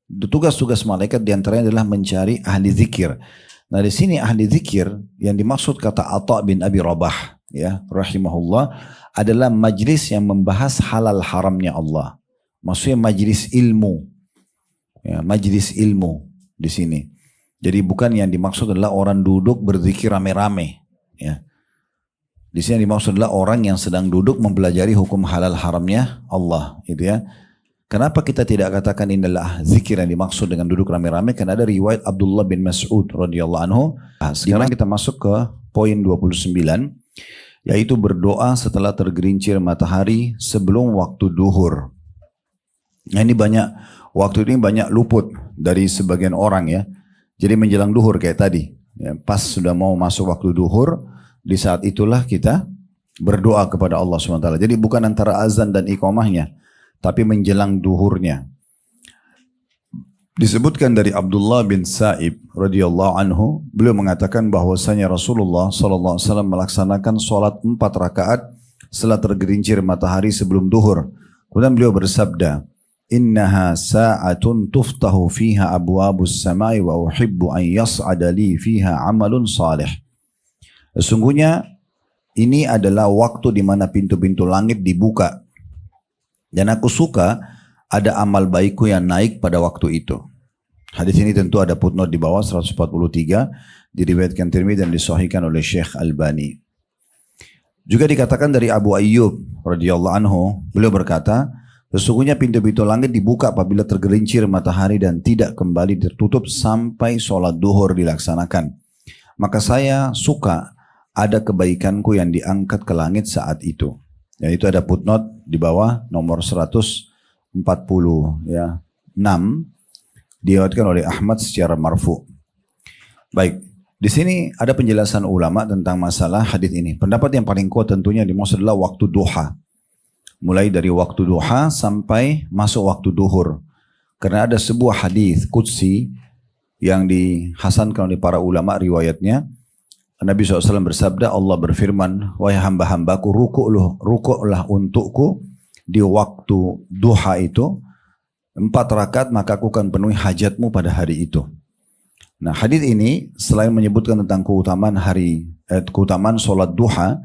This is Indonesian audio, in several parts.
tugas-tugas malaikat diantaranya adalah mencari ahli zikir. Nah di sini ahli zikir yang dimaksud kata Atha bin Abi Rabah ya rahimahullah adalah majlis yang membahas halal haramnya Allah. Maksudnya majlis ilmu. Ya, majlis ilmu di sini. Jadi bukan yang dimaksud adalah orang duduk berzikir rame-rame. Ya. Di sini yang dimaksud adalah orang yang sedang duduk mempelajari hukum halal haramnya Allah. Gitu ya. Kenapa kita tidak katakan ini adalah zikir yang dimaksud dengan duduk rame-rame? Karena ada riwayat Abdullah bin Mas'ud radhiyallahu anhu. Sekarang kita masuk ke poin 29, yaitu berdoa setelah tergelincir matahari sebelum waktu duhur. Nah ini waktu ini banyak luput dari sebagian orang ya. Jadi menjelang duhur kayak tadi. Ya, pas sudah mau masuk waktu duhur, di saat itulah kita berdoa kepada Allah SWT. Jadi bukan antara azan dan iqamahnya, tapi menjelang duhurnya. Disebutkan dari Abdullah bin Sa'ib radhiyallahu anhu, beliau mengatakan bahwasanya Rasulullah SAW melaksanakan sholat 4 rakaat setelah tergelincir matahari sebelum duhur. Kemudian beliau bersabda, "Innaha sa'atun tuftahu fiha abwabus samai wa uhibbu an yas'ada li fiha amalun salih." Sesungguhnya ini adalah waktu di mana pintu-pintu langit dibuka. Dan aku suka ada amal baikku yang naik pada waktu itu. Hadis ini tentu ada footnote di bawah 143, diriwayatkan Tirmidzi dan disahihkan oleh Syekh Albani. Juga dikatakan dari Abu Ayyub radhiyallahu anhu, beliau berkata, sesungguhnya pintu-pintu langit dibuka apabila tergelincir matahari dan tidak kembali tertutup sampai sholat duhur dilaksanakan. Maka saya suka ada kebaikanku yang diangkat ke langit saat itu. Dan itu ada footnote di bawah nomor 146, diriwayatkan oleh Ahmad secara marfu. Baik, di sini ada penjelasan ulama tentang masalah hadis ini. Pendapat yang paling kuat tentunya dimaksud adalah waktu duha. Mulai dari waktu duha sampai masuk waktu duhur. Karena ada sebuah hadis qudsi yang dihasankan oleh para ulama riwayatnya. Nabi SAW bersabda, Allah berfirman, wahai hamba-hambaku, rukuklah untukku di waktu duha itu 4 rakaat, maka aku akan penuhi hajatmu pada hari itu. Nah hadis ini selain menyebutkan tentang keutamaan sholat duha,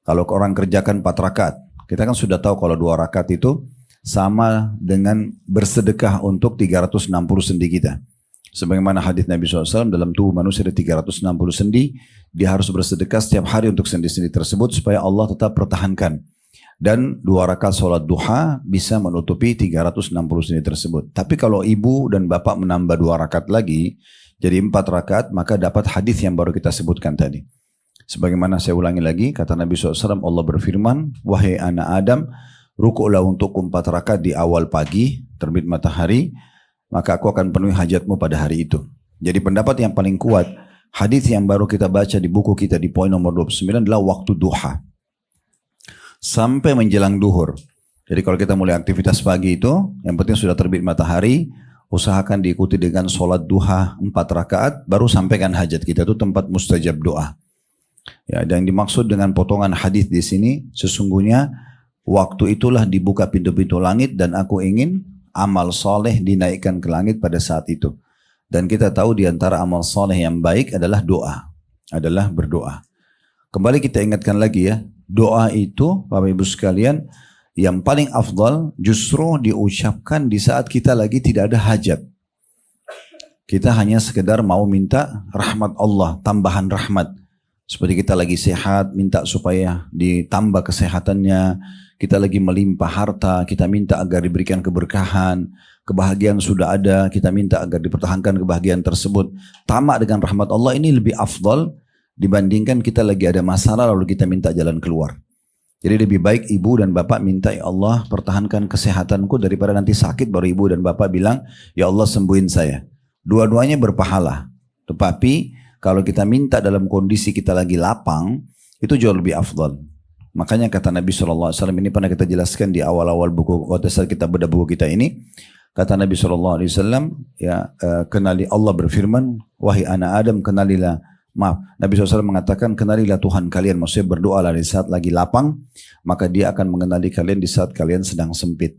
kalau orang kerjakan 4 rakaat, kita kan sudah tahu kalau 2 rakaat itu sama dengan bersedekah untuk 360 sendi kita. Sebagaimana hadis Nabi SAW, dalam tubuh manusia ada 360 sendi, dia harus bersedekah setiap hari untuk sendi-sendi tersebut supaya Allah tetap pertahankan. Dan 2 rakaat sholat duha bisa menutupi 360 sendi tersebut. Tapi kalau ibu dan bapak menambah 2 rakaat lagi, jadi 4 rakaat, maka dapat hadis yang baru kita sebutkan tadi. Sebagaimana saya ulangi lagi, kata Nabi SAW, Allah berfirman, wahai anak Adam, rukuklah untukku 4 rakaat di awal pagi, terbit matahari, maka aku akan penuhi hajatmu pada hari itu. Jadi pendapat yang paling kuat, hadis yang baru kita baca di buku kita di poin nomor 29 adalah waktu duha. Sampai menjelang duhur. Jadi kalau kita mulai aktivitas pagi itu, yang penting sudah terbit matahari, usahakan diikuti dengan sholat duha 4 rakaat, baru sampaikan hajat kita, itu tempat mustajab doa. Ya, dan yang dimaksud dengan potongan hadis di sini, sesungguhnya waktu itulah dibuka pintu-pintu langit dan aku ingin amal soleh dinaikkan ke langit pada saat itu. Dan kita tahu di antara amal soleh yang baik adalah doa, adalah berdoa. Kembali kita ingatkan lagi ya, doa itu Bapak Ibu sekalian yang paling afdal justru diucapkan di saat kita lagi tidak ada hajat. Kita hanya sekedar mau minta rahmat Allah, tambahan rahmat. Seperti kita lagi sehat, minta supaya ditambah kesehatannya. Kita lagi melimpah harta, kita minta agar diberikan keberkahan. Kebahagiaan sudah ada, kita minta agar dipertahankan kebahagiaan tersebut. Tamak dengan rahmat Allah ini lebih afdal dibandingkan kita lagi ada masalah lalu kita minta jalan keluar. Jadi lebih baik ibu dan bapak minta, ya Allah pertahankan kesehatanku, daripada nanti sakit baru ibu dan bapak bilang, ya Allah sembuhin saya. Dua-duanya berpahala. Tetapi kalau kita minta dalam kondisi kita lagi lapang, itu jauh lebih afdal. Makanya kata Nabi SAW, ini pernah kita jelaskan di awal-awal buku, waktu saat kita bedah buku kita ini, kata Nabi SAW, ya, kenali Allah berfirman, wahai anak Adam kenalilah, Nabi SAW mengatakan kenalilah Tuhan kalian, maksudnya berdoalah di saat lagi lapang, maka dia akan mengenali kalian di saat kalian sedang sempit.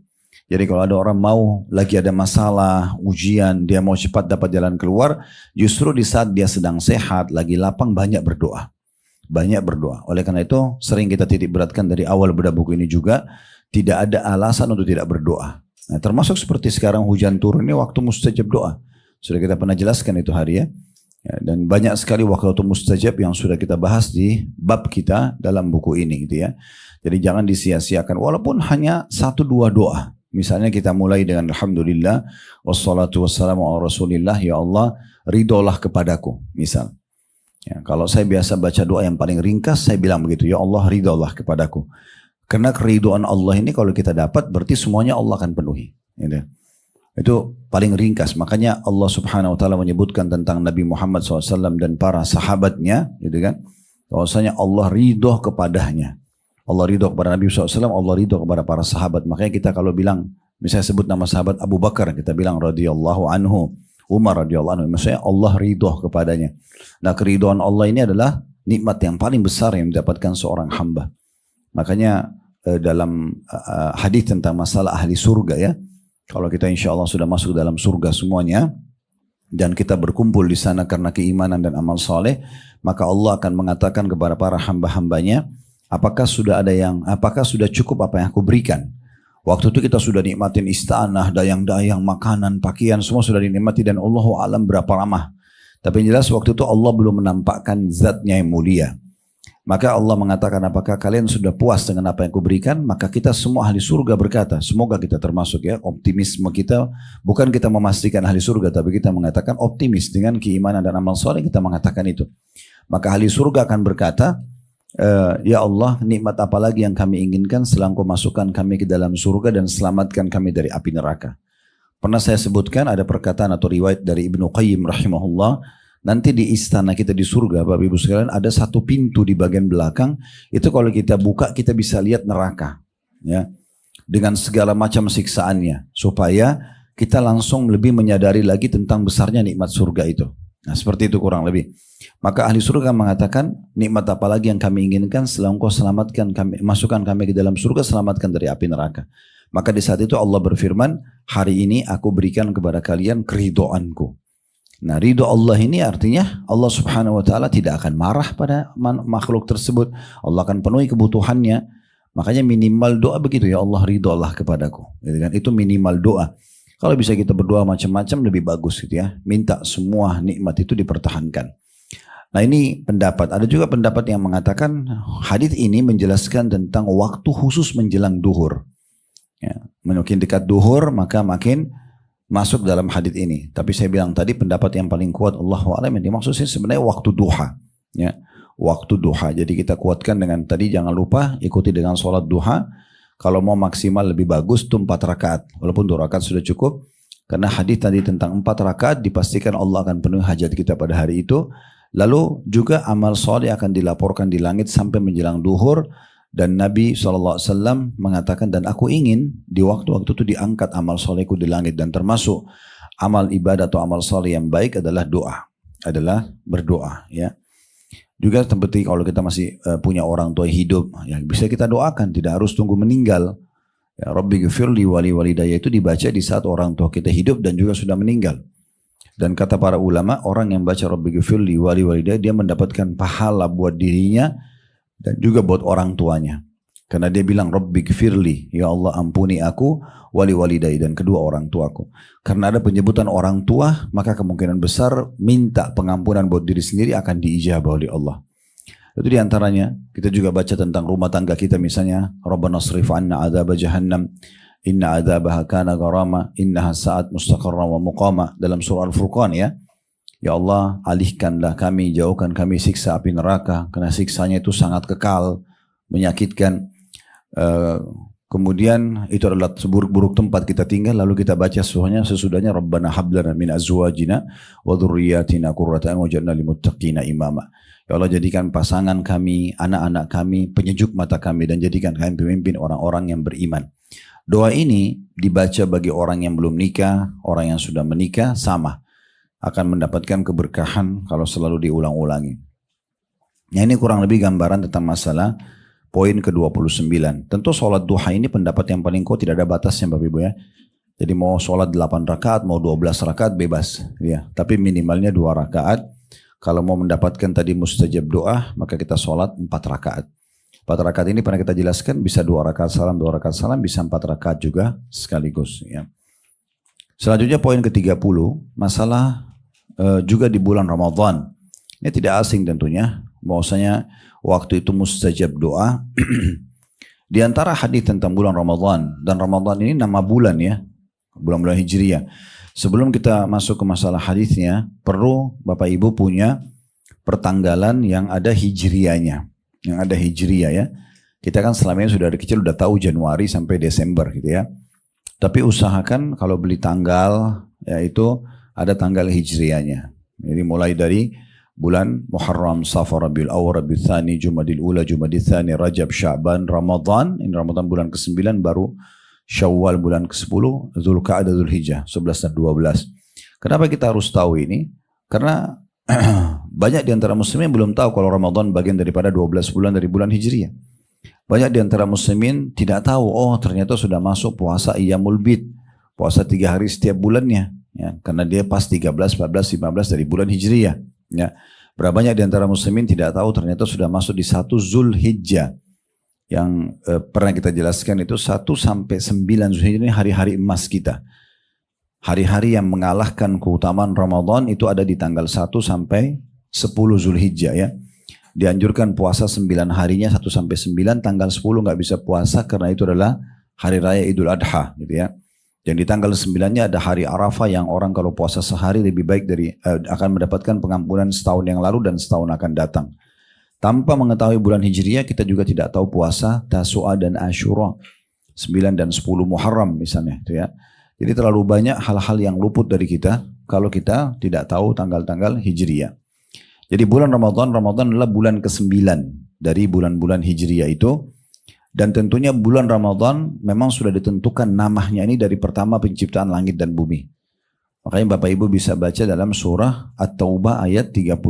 Jadi kalau ada orang mau lagi ada masalah, ujian, dia mau cepat dapat jalan keluar, justru di saat dia sedang sehat, lagi lapang, banyak berdoa. Banyak berdoa. Oleh karena itu sering kita titik beratkan dari awal bedah buku ini juga, tidak ada alasan untuk tidak berdoa. Nah, termasuk seperti sekarang hujan turun ini waktu mustajab doa. Sudah kita pernah jelaskan itu hari ya. Dan banyak sekali waktu mustajab yang sudah kita bahas di bab kita dalam buku ini gitu ya. Jadi jangan disia-siakan walaupun hanya 1-2 doa. Misalnya kita mulai dengan alhamdulillah wassalatu wassalamu ala rasulillah, ya Allah ridholah kepadaku misal. Ya, kalau saya biasa baca doa yang paling ringkas saya bilang begitu, ya Allah ridholah kepadaku. Karena keridhaan Allah ini kalau kita dapat berarti semuanya Allah akan penuhi. Gitu. Itu paling ringkas. Makanya Allah Subhanahu Wa Taala menyebutkan tentang Nabi Muhammad SAW dan para sahabatnya, gitu kan? Bahwasanya Allah ridho kepadanya. Allah ridho kepada Nabi SAW, Allah ridho kepada para sahabat. Makanya kita kalau bilang, misalnya sebut nama sahabat Abu Bakar, kita bilang radhiyallahu anhu, Umar radhiyallahu anhu. Maksudnya Allah ridho kepadanya. Nah keridhaan Allah ini adalah nikmat yang paling besar yang didapatkan seorang hamba. Makanya dalam hadis tentang masalah ahli surga ya. Kalau kita insya Allah sudah masuk dalam surga semuanya dan kita berkumpul di sana karena keimanan dan amal soleh, maka Allah akan mengatakan kepada para hamba-hambanya, apakah sudah cukup apa yang aku berikan? Waktu itu kita sudah nikmatin istana, dayang-dayang, makanan, pakaian, semua sudah dinikmati dan Allahu alam berapa lama. Tapi yang jelas waktu itu Allah belum menampakkan zatnya yang mulia. Maka Allah mengatakan, apakah kalian sudah puas dengan apa yang kuberikan? Maka kita semua ahli surga berkata, semoga kita termasuk ya, optimisme kita, bukan kita memastikan ahli surga, tapi kita mengatakan optimis dengan keimanan dan amal soleh, kita mengatakan itu. Maka ahli surga akan berkata, ya Allah, nikmat apa lagi yang kami inginkan setelah Engkau masukkan kami ke dalam surga dan selamatkan kami dari api neraka. Pernah saya sebutkan ada perkataan atau riwayat dari Ibnu Qayyim rahimahullah, nanti di istana kita di surga, Bapak Ibu sekalian, ada satu pintu di bagian belakang. Itu kalau kita buka, kita bisa lihat neraka. Ya, dengan segala macam siksaannya. Supaya kita langsung lebih menyadari lagi tentang besarnya nikmat surga itu. Nah seperti itu kurang lebih. Maka ahli surga mengatakan, nikmat apa lagi yang kami inginkan setelah Engkau selamatkan kami, masukkan kami ke dalam surga, selamatkan dari api neraka. Maka di saat itu Allah berfirman, hari ini aku berikan kepada kalian keridhoanku. Nah ridho Allah ini artinya Allah Subhanahu Wa Taala tidak akan marah pada makhluk tersebut. Allah akan penuhi kebutuhannya. Makanya minimal doa begitu, ya Allah ridho Allah kepadaku. Gitu kan? Itu minimal doa. Kalau bisa kita berdoa macam-macam lebih bagus gitu ya. Minta semua nikmat itu dipertahankan. Nah ini pendapat. Ada juga pendapat yang mengatakan hadis ini menjelaskan tentang waktu khusus menjelang duhur. Ya, makin dekat duhur maka makin masuk dalam hadis ini. Tapi saya bilang tadi pendapat yang paling kuat Allahu a'lam yang dimaksudnya sebenarnya waktu duha. Ya, waktu duha. Jadi kita kuatkan dengan tadi jangan lupa ikuti dengan sholat duha. Kalau mau maksimal lebih bagus itu 4 rakaat. Walaupun 2 rakaat sudah cukup. Karena hadis tadi tentang 4 rakaat dipastikan Allah akan penuhi hajat kita pada hari itu. Lalu juga amal soleh akan dilaporkan di langit sampai menjelang duhur. Dan Nabi SAW mengatakan, dan aku ingin di waktu-waktu itu diangkat amal solehku di langit. Dan termasuk amal ibadah atau amal soleh yang baik adalah doa. Adalah berdoa. Ya. Juga seperti kalau kita masih punya orang tua hidup, ya bisa kita doakan, tidak harus tunggu meninggal. Ya, Rabbi ghfirli wali walidayya itu dibaca di saat orang tua kita hidup dan juga sudah meninggal. Dan kata para ulama, orang yang baca Rabbi ghfirli wali walidayya, dia mendapatkan pahala buat dirinya dan juga buat orang tuanya. Karena dia bilang Rabbi ghfirli, ya Allah ampuni aku, wali walidayya, dan kedua orang tuaku. Karena ada penyebutan orang tua, maka kemungkinan besar minta pengampunan buat diri sendiri akan diijabah oleh Allah. Itu diantaranya kita juga baca tentang rumah tangga kita, misalnya Rabbana srif anna adzab jahannam inna adzabaha kana gharama innaha sa'at mustaqarra wa muqama, dalam surah Al-Furqan ya. Ya Allah, alihkanlah kami, jauhkan kami siksa api neraka, karena siksanya itu sangat kekal, menyakitkan. Kemudian itu adalah seburuk-buruk tempat kita tinggal. Lalu kita baca sesudahnya Rabbana hablana min azwajina wa dhurriyyatina qurrata a'yun waj'alna lil muttaqina imama. Ya Allah, jadikan pasangan kami, anak-anak kami penyejuk mata kami, dan jadikan kami pemimpin orang-orang yang beriman. Doa ini dibaca bagi orang yang belum nikah, orang yang sudah menikah, sama akan mendapatkan keberkahan kalau selalu diulang-ulangi. Nah ini kurang lebih gambaran tentang masalah poin ke-29. Tentu sholat duha ini pendapat yang paling kuat, tidak ada batasnya Bapak Ibu ya. Jadi mau sholat 8 rakaat, mau 12 rakaat bebas. Ya. Tapi minimalnya 2 rakaat. Kalau mau mendapatkan tadi mustajab doa, maka kita sholat 4 rakaat. 4 rakaat ini pernah kita jelaskan, bisa 2 rakaat salam, 2 rakaat salam, bisa 4 rakaat juga sekaligus. Ya. Selanjutnya poin ke-30, masalah juga di bulan Ramadan. Ini tidak asing tentunya, bahwasanya waktu itu mustajab doa. Di antara hadis tentang bulan Ramadan, dan Ramadan ini nama bulan ya, bulan-bulan Hijriyah. Sebelum kita masuk ke masalah hadisnya, perlu Bapak Ibu punya pertanggalan yang ada Hijriyahnya, yang ada Hijriyah ya. Kita kan selama ini sudah dari kecil udah tahu Januari sampai Desember gitu ya. Tapi usahakan kalau beli tanggal, yaitu ada tanggal Hijriyahnya. Jadi mulai dari bulan Muharram, Safar, Rabiul Awwal, Rabiul Tsani, Jumadil Ula, Jumadil Tsani, Rajab, Sya'ban, Ramadan. Ini Ramadan bulan ke-9, baru Syawal bulan ke-10, Dzulqa'dah, Dzulhijjah, 11 dan 12. Kenapa kita harus tahu ini? Karena banyak di antara muslimin belum tahu kalau Ramadan bagian daripada 12 bulan dari bulan Hijriyah. Banyak di antara muslimin tidak tahu, oh ternyata sudah masuk puasa Iyamul Bid, puasa 3 hari setiap bulannya, ya, karena dia pas 13, 14, 15 dari bulan Hijriyah. Ya. Berapa banyak di antara muslimin tidak tahu ternyata sudah masuk di 1 Zulhijjah, yang pernah kita jelaskan itu 1 sampai 9 Zulhijjah ini hari-hari emas kita. Hari-hari yang mengalahkan keutamaan Ramadan itu ada di tanggal 1 sampai 10 Zulhijjah ya. Dianjurkan puasa 9 harinya 1 sampai 9, tanggal 10 nggak bisa puasa karena itu adalah hari raya Idul Adha gitu ya. Dan di tanggal 9-nya ada hari Arafah yang orang kalau puasa sehari lebih baik dari akan mendapatkan pengampunan setahun yang lalu dan setahun akan datang. Tanpa mengetahui bulan Hijriyah kita juga tidak tahu puasa Tasu'a dan Ashura 9 dan 10 Muharram misalnya itu ya. Jadi terlalu banyak hal-hal yang luput dari kita kalau kita tidak tahu tanggal-tanggal Hijriyah. Jadi bulan Ramadan adalah bulan ke-9 dari bulan-bulan Hijriyah itu. Dan tentunya bulan Ramadan memang sudah ditentukan namanya ini dari pertama penciptaan langit dan bumi. Makanya Bapak Ibu bisa baca dalam surah At-Taubah ayat 36.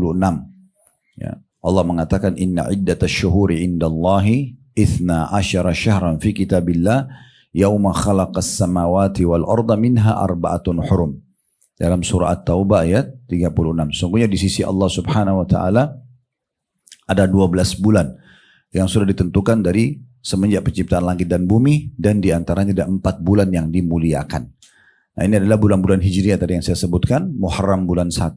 Ya. Allah mengatakan inna iddatash syuhuri indallahi 12 syahran fi kitabillah yauma khalaqas samawati wal arda minha arba'atun hurum. Dalam surah At-Taubah ayat 36. Sungguhnya di sisi Allah Subhanahu wa taala ada 12 bulan yang sudah ditentukan dari semenjak penciptaan langit dan bumi, dan di antaranya ada 4 bulan yang dimuliakan. Nah, ini adalah bulan-bulan Hijriah tadi yang saya sebutkan. Muharram bulan 1,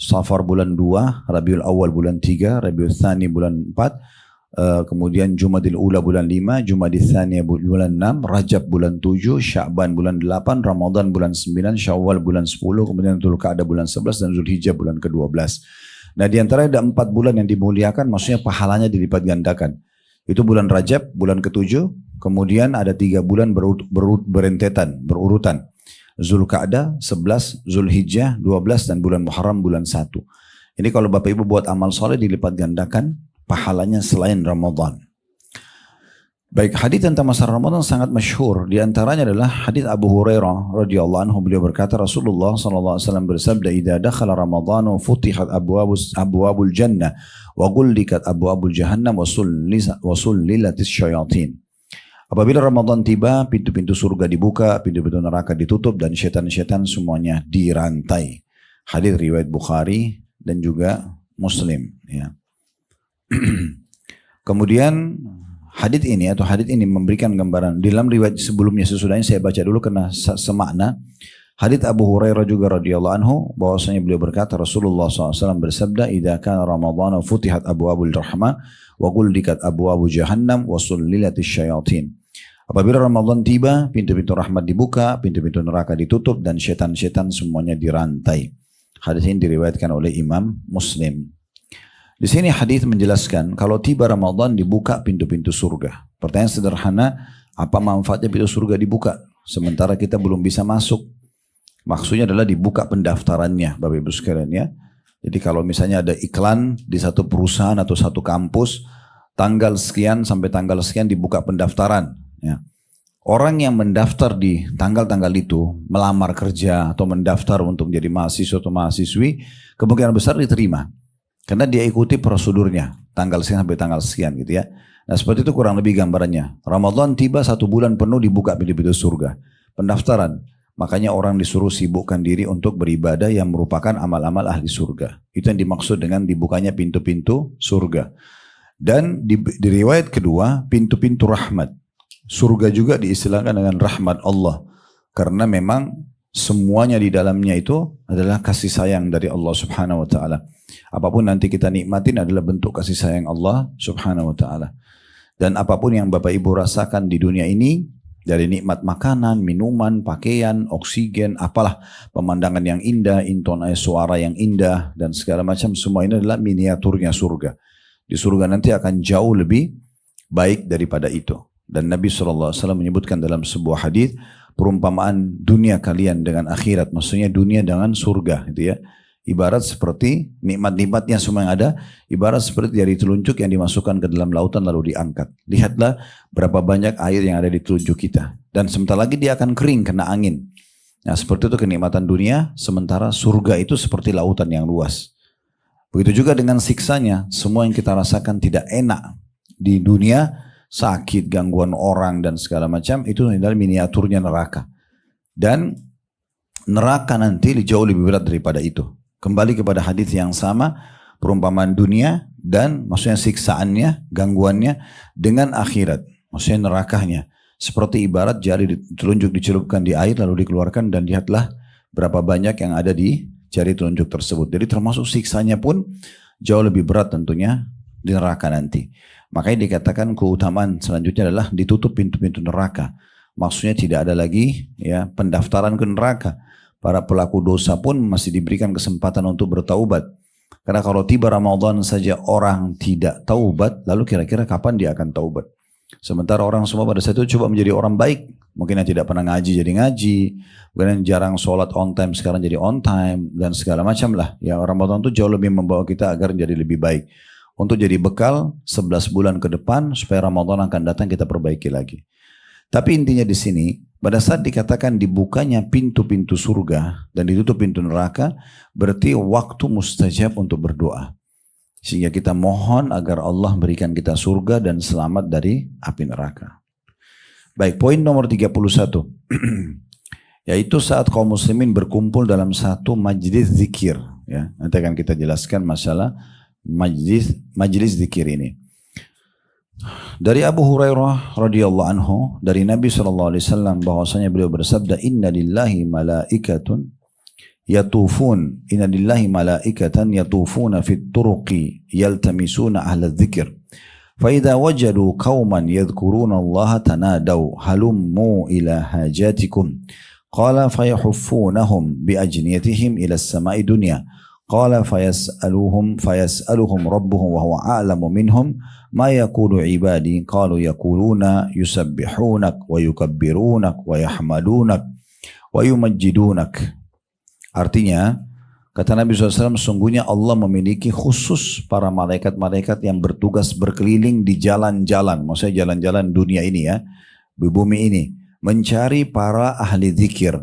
Safar bulan 2, Rabiul Awwal bulan 3, Rabiul Tsani bulan 4, kemudian Jumadil Ula bulan 5, Jumadil Tsani bulan 6, Rajab bulan 7, Sya'ban bulan 8, Ramadan bulan 9, Syawal bulan 10, kemudian Dzulqa'dah bulan 11 dan Zulhijjah bulan ke-12. Nah, di antara ada 4 bulan yang dimuliakan, maksudnya pahalanya dilipat gandakan. Itu bulan Rajab, bulan ke-7, kemudian ada 3 bulan berurutan. Dzulqa'dah 11, Zulhijjah 12 dan bulan Muharram bulan 1. Ini kalau Bapak Ibu buat amal soleh dilipat gandakan pahalanya selain Ramadan. Baik, hadis tentang masa Ramadan sangat masyhur. Di antaranya adalah hadis Abu Hurairah radhiyallahu anhu, beliau berkata Rasulullah sallallahu alaihi wasallam bersabda, "Idza dakhala Ramadan futihat abwabul jannah wa ghullikat abwabul jahannam wa sullilatis syayatin." Apabila Ramadan tiba, pintu-pintu surga dibuka, pintu-pintu neraka ditutup dan setan-setan semuanya dirantai. Hadis riwayat Bukhari dan juga Muslim ya. Kemudian hadits ini memberikan gambaran dalam riwayat sebelumnya, sesudahnya saya baca dulu karena semakna. Hadits Abu Hurairah juga radhiyallahu anhu bahwasanya beliau berkata Rasulullah SAW bersabda, "Idza kana Ramadan futihat abwabul rahmah wa ghullikat abwabu jahannam wa sullilatis syayatin." Apabila Ramadan tiba, pintu-pintu rahmat dibuka, pintu-pintu neraka ditutup dan setan-setan semuanya dirantai. Hadis ini diriwayatkan oleh Imam Muslim. Di sini hadis menjelaskan kalau tiba Ramadan dibuka pintu-pintu surga. Pertanyaan sederhana, apa manfaatnya pintu surga dibuka sementara kita belum bisa masuk? Maksudnya adalah dibuka pendaftarannya, Bapak Ibu sekalian ya. Jadi kalau misalnya ada iklan di satu perusahaan atau satu kampus, tanggal sekian sampai tanggal sekian dibuka pendaftaran. Ya. Orang yang mendaftar di tanggal-tanggal itu, melamar kerja atau mendaftar untuk menjadi mahasiswa atau mahasiswi, kemungkinan besar diterima. Karena dia ikuti prosedurnya, tanggal sekian sampai tanggal sekian gitu ya. Nah seperti itu kurang lebih gambarannya. Ramadan tiba 1 bulan penuh dibuka pintu-pintu surga. Pendaftaran. Makanya orang disuruh sibukkan diri untuk beribadah yang merupakan amal-amal ahli surga. Itu yang dimaksud dengan dibukanya pintu-pintu surga. Dan di riwayat kedua, pintu-pintu rahmat. Surga juga diistilahkan dengan rahmat Allah. Karena memang semuanya di dalamnya itu adalah kasih sayang dari Allah subhanahu wa ta'ala. Apapun nanti kita nikmatin adalah bentuk kasih sayang Allah subhanahu wa ta'ala. Dan apapun yang Bapak Ibu rasakan di dunia ini, dari nikmat makanan, minuman, pakaian, oksigen, apalah, pemandangan yang indah, intonasi suara yang indah, dan segala macam, semua ini adalah miniaturnya surga. Di surga nanti akan jauh lebih baik daripada itu. Dan Nabi SAW menyebutkan dalam sebuah hadis perumpamaan dunia kalian dengan akhirat, maksudnya dunia dengan surga, gitu ya. Ibarat seperti nikmat-nikmatnya semua yang ada, ibarat seperti jari telunjuk yang dimasukkan ke dalam lautan lalu diangkat. Lihatlah berapa banyak air yang ada di telunjuk kita. Dan sebentar lagi dia akan kering kena angin. Nah seperti itu kenikmatan dunia, sementara surga itu seperti lautan yang luas. Begitu juga dengan siksanya, semua yang kita rasakan tidak enak di dunia, sakit, gangguan orang dan segala macam, itu adalah miniaturnya neraka. Dan neraka nanti jauh lebih berat daripada itu. Kembali kepada hadis yang sama, perumpamaan dunia dan maksudnya siksaannya, gangguannya dengan akhirat, maksudnya nerakanya. Seperti ibarat jari telunjuk dicelupkan di air lalu dikeluarkan dan lihatlah berapa banyak yang ada di jari telunjuk tersebut. Jadi termasuk siksanya pun jauh lebih berat tentunya di neraka nanti. Makanya dikatakan keutamaan selanjutnya adalah ditutup pintu-pintu neraka. Maksudnya tidak ada lagi ya pendaftaran ke neraka. Para pelaku dosa pun masih diberikan kesempatan untuk bertaubat. Karena kalau tiba Ramadan saja orang tidak taubat, lalu kira-kira kapan dia akan taubat? Sementara orang semua pada saat itu coba menjadi orang baik. Mungkin yang tidak pernah ngaji jadi ngaji. Mungkin yang jarang sholat on time sekarang jadi on time. Dan segala macam lah. Ya Ramadan itu jauh lebih membawa kita agar jadi lebih baik. Untuk jadi bekal 11 bulan ke depan supaya Ramadan akan datang kita perbaiki lagi. Tapi intinya di sini, pada saat dikatakan dibukanya pintu-pintu surga dan ditutup pintu neraka, berarti waktu mustajab untuk berdoa. Sehingga kita mohon agar Allah berikan kita surga dan selamat dari api neraka. Baik, poin nomor 31. Yaitu saat kaum muslimin berkumpul dalam satu majlis zikir. Ya, nanti akan kita jelaskan masalah majlis zikir ini. Dari Abu Hurairah radhiyallahu anhu dari Nabi SAW bahwasanya beliau bersabda, Inna lillahi malaikatan yatufuna fit turuqi yaltamisuna ahla dzikr fa idza wajadu qauman yadhkuruna Allah tanadaw halummu ila hajatikum qala fayahuffunahum bi ajniyatihim ila as-sama'i dunya qala fayas'aluhum rabbuhum wa huwa a'lamu minhum ma yaqulu ibadi qalu yaquluna yusabbihunak wa yukabbirunak wa yahmadunak wa yumajjidunak. Artinya kata Nabi SAW, sungguhnya Allah memiliki khusus para malaikat-malaikat yang bertugas berkeliling di jalan-jalan, maksudnya jalan-jalan dunia ini ya, di bumi ini, mencari para ahli zikir.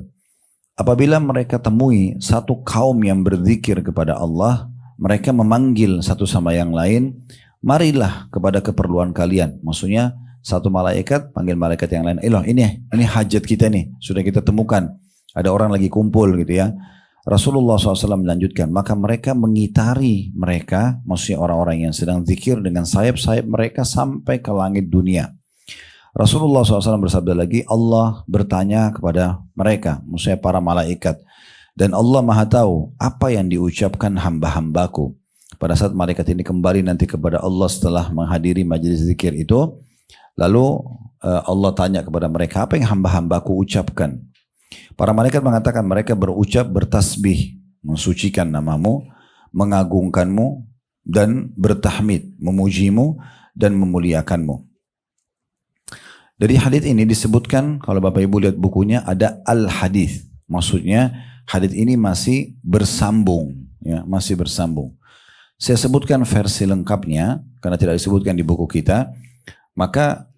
Apabila mereka temui satu kaum yang berzikir kepada Allah, mereka memanggil satu sama yang lain, marilah kepada keperluan kalian. Maksudnya satu malaikat panggil malaikat yang lain. Ini hajat kita nih, sudah kita temukan. Ada orang lagi kumpul gitu ya. Rasulullah SAW melanjutkan, maka mereka mengitari mereka, maksudnya orang-orang yang sedang zikir dengan sayap-sayap mereka sampai ke langit dunia. Rasulullah SAW bersabda lagi, Allah bertanya kepada mereka, maksudnya para malaikat, dan Allah Maha tahu apa yang diucapkan hamba-hambaku. Pada saat malaikat ini kembali nanti kepada Allah setelah menghadiri majelis zikir itu, lalu Allah tanya kepada mereka, apa yang hamba-hambaku ucapkan? Para malaikat mengatakan mereka berucap bertasbih, mensucikan namamu, mengagungkanmu, dan bertahmid, memujimu, dan memuliakanmu. Dari hadis ini disebutkan, kalau Bapak Ibu lihat bukunya, ada al-hadis. Maksudnya hadis ini masih bersambung. Ya, masih bersambung. Saya sebutkan versi lengkapnya, karena tidak disebutkan di buku kita. Maka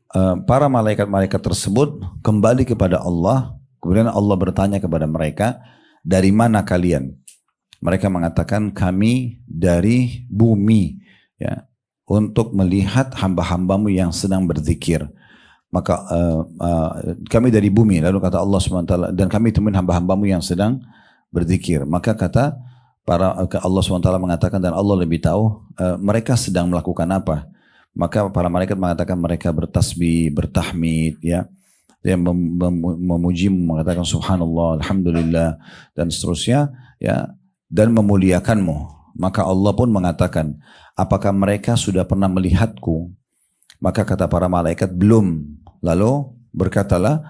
para malaikat-malaikat tersebut kembali kepada Allah. Kemudian Allah bertanya kepada mereka, dari mana kalian? Mereka mengatakan, kami dari bumi. Ya. untuk melihat hamba-hambamu yang sedang berzikir. Maka kami dari bumi, lalu kata Allah SWT, dan kami temuin hamba-hambamu yang sedang berzikir. Maka kata Allah SWT mengatakan, dan Allah lebih tahu mereka sedang melakukan apa. Maka para malaikat mengatakan mereka bertasbih, bertahmid, ya, yang memuji, mengatakan subhanallah, alhamdulillah, dan seterusnya, ya, dan memuliakanmu. Maka Allah pun mengatakan, apakah mereka sudah pernah melihatku? Maka kata para malaikat, belum. Lalu berkatalah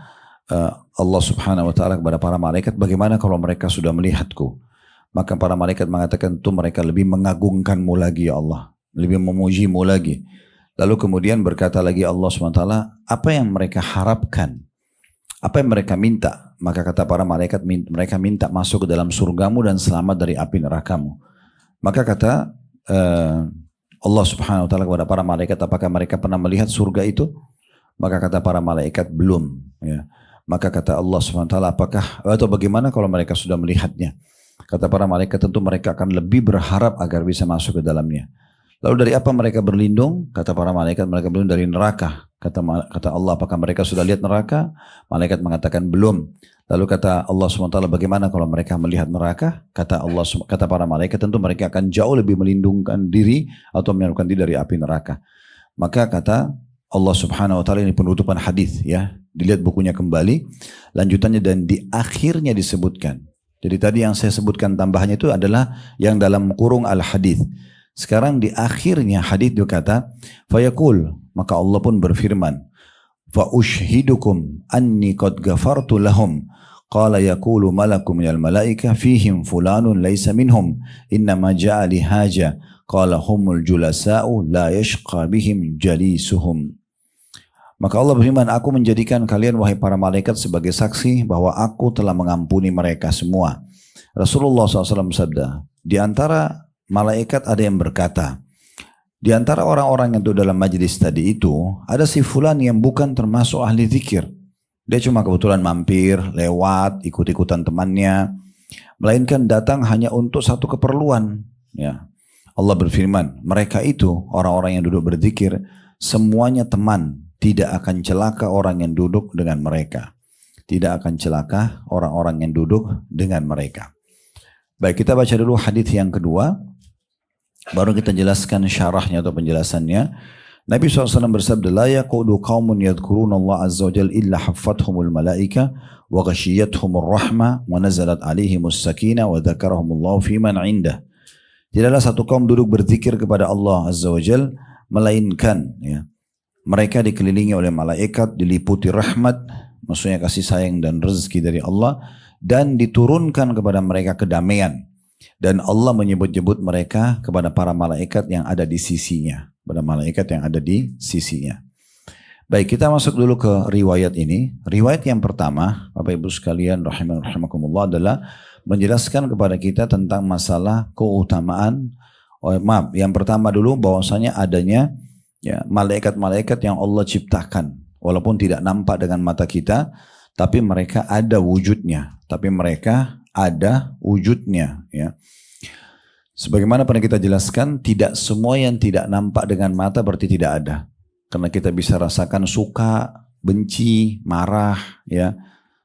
Allah Subhanahu wa taala kepada para malaikat, bagaimana kalau mereka sudah melihatku? Maka para malaikat mengatakan, itu mereka lebih mengagungkanmu lagi ya Allah, lebih memujimu lagi. Lalu kemudian berkata lagi Allah Subhanahu wa taala, apa yang mereka harapkan? Apa yang mereka minta? Maka kata para malaikat, mereka minta masuk ke dalam surgamu dan selamat dari api nerakamu. Maka kata Allah Subhanahu wa taala kepada para malaikat, apakah mereka pernah melihat surga itu? Maka kata para malaikat, belum, ya. Maka kata Allah Subhanahu wa taala, apakah atau bagaimana kalau mereka sudah melihatnya? Kata para malaikat, tentu mereka akan lebih berharap agar bisa masuk ke dalamnya. Lalu dari apa mereka berlindung? Kata para malaikat, mereka berlindung dari neraka. Kata Allah, apakah mereka sudah lihat neraka? Malaikat mengatakan belum. Lalu kata Allah SWT, bagaimana kalau mereka melihat neraka? Kata para malaikat, tentu mereka akan jauh lebih melindungkan diri atau menyelamatkan diri dari api neraka. Maka kata Allah Subhanahu wa taala, ini penutupan hadis, ya. Dilihat bukunya kembali, lanjutannya, dan di akhirnya disebutkan. Jadi tadi yang saya sebutkan tambahannya itu adalah yang dalam kurung al-hadis. Sekarang di akhirnya hadis itu kata, fayaqul, maka Allah pun berfirman, fa ushhidukum anni qad ghafartu lahum. Qala yaqulu malakum minal malaika fihim fulanun laysa minhum innama ja'a li haja. Qala humul julasa'u la yashqa bihim jalisuhum. Maka Allah berfirman, aku menjadikan kalian wahai para malaikat sebagai saksi bahwa aku telah mengampuni mereka semua. Rasulullah SAW bersabda, di antara malaikat ada yang berkata, di antara orang-orang yang dalam majlis tadi itu, ada si fulan yang bukan termasuk ahli zikir. Dia cuma kebetulan mampir, lewat, ikut-ikutan temannya, melainkan datang hanya untuk satu keperluan. Ya. Allah berfirman, mereka itu orang-orang yang duduk berzikir, semuanya teman, tidak akan celaka orang yang duduk dengan mereka. Tidak akan celaka orang-orang yang duduk dengan mereka. Baik, kita baca dulu hadis yang kedua, baru kita jelaskan syarahnya atau penjelasannya. Nabi SAW bersabda, la yaqudu qaumun yadhkuruna Allah azza wa jalla illa haffathumul malaika wa ghashiyatuhumur rahmah wa nazalat alaihimus sakinah wa dzakarahumullahu fiman indah. Tidaklah satu kaum duduk berzikir kepada Allah azza wa jalla melainkan, ya, mereka dikelilingi oleh malaikat, diliputi rahmat, maksudnya kasih sayang dan rezeki dari Allah, dan diturunkan kepada mereka kedamaian. Dan Allah menyebut-nyebut mereka kepada para malaikat yang ada di sisinya. Pada malaikat yang ada di sisinya. Baik, kita masuk dulu ke riwayat ini. Riwayat yang pertama, Bapak Ibu sekalian rahimakumullah, adalah menjelaskan kepada kita tentang masalah keutamaan. Yang pertama dulu bahwasanya adanya, ya, malaikat-malaikat yang Allah ciptakan. Walaupun tidak nampak dengan mata kita, tapi mereka ada wujudnya. Ya. Sebagaimana pernah kita jelaskan, tidak semua yang tidak nampak dengan mata berarti tidak ada. Karena kita bisa rasakan suka, benci, marah, ya,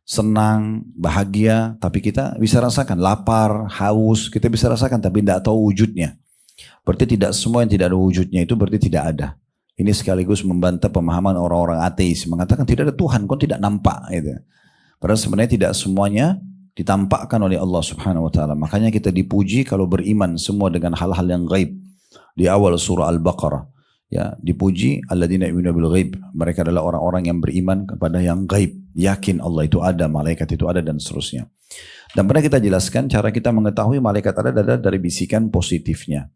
senang, bahagia, tapi kita bisa rasakan lapar, haus, kita bisa rasakan tapi tidak tahu wujudnya. Berarti tidak semua yang tidak ada wujudnya itu berarti tidak ada. Ini sekaligus membantah pemahaman orang-orang ateis, mengatakan tidak ada Tuhan, kok tidak nampak, gitu. Padahal sebenarnya tidak semuanya ditampakkan oleh Allah Subhanahu wa taala. Makanya kita dipuji kalau beriman semua dengan hal-hal yang gaib. Di awal surah Al-Baqarah, ya, dipuji alladzina yu'minuna bil ghaib. Mereka adalah orang-orang yang beriman kepada yang gaib, yakin Allah itu ada, malaikat itu ada, dan seterusnya. Dan pernah kita jelaskan cara kita mengetahui malaikat ada adalah dari bisikan positifnya.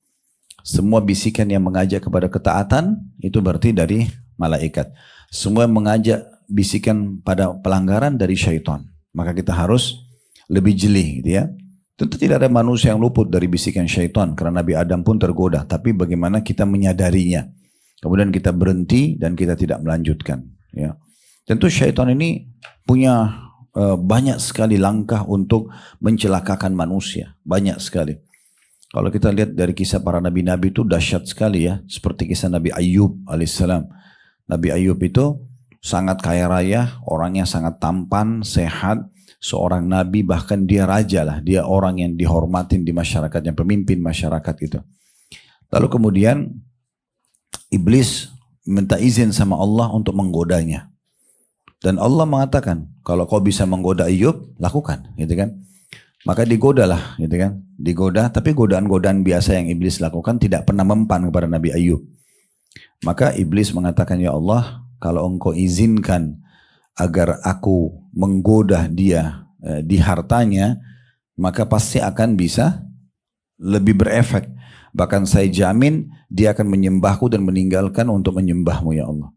Semua bisikan yang mengajak kepada ketaatan itu berarti dari malaikat. Semua yang mengajak bisikan pada pelanggaran dari syaitan. Maka kita harus lebih jeli, gitu ya. Tentu tidak ada manusia yang luput dari bisikan syaitan karena Nabi Adam pun tergoda. Tapi bagaimana kita menyadarinya, kemudian kita berhenti dan kita tidak melanjutkan, ya. Tentu syaitan ini punya banyak sekali langkah untuk mencelakakan manusia, banyak sekali. Kalau kita lihat dari kisah para nabi-nabi itu dahsyat sekali ya. Seperti kisah Nabi Ayub alaihissalam. Nabi Ayub itu sangat kaya raya, orangnya sangat tampan, sehat, seorang nabi, bahkan dia raja lah. Dia orang yang dihormatin di masyarakat, yang pemimpin masyarakat itu. Lalu kemudian iblis minta izin sama Allah untuk menggodanya. Dan Allah mengatakan, kalau kau bisa menggoda Ayub, lakukan, gitu kan. Maka digodalah, gitu kan. Digoda, tapi godaan-godaan biasa yang iblis lakukan tidak pernah mempan kepada Nabi Ayub. Maka iblis mengatakan, ya Allah, kalau engkau izinkan agar aku menggoda dia di hartanya, maka pasti akan bisa lebih berefek. Bahkan saya jamin dia akan menyembahku dan meninggalkan untuk menyembahmu ya Allah.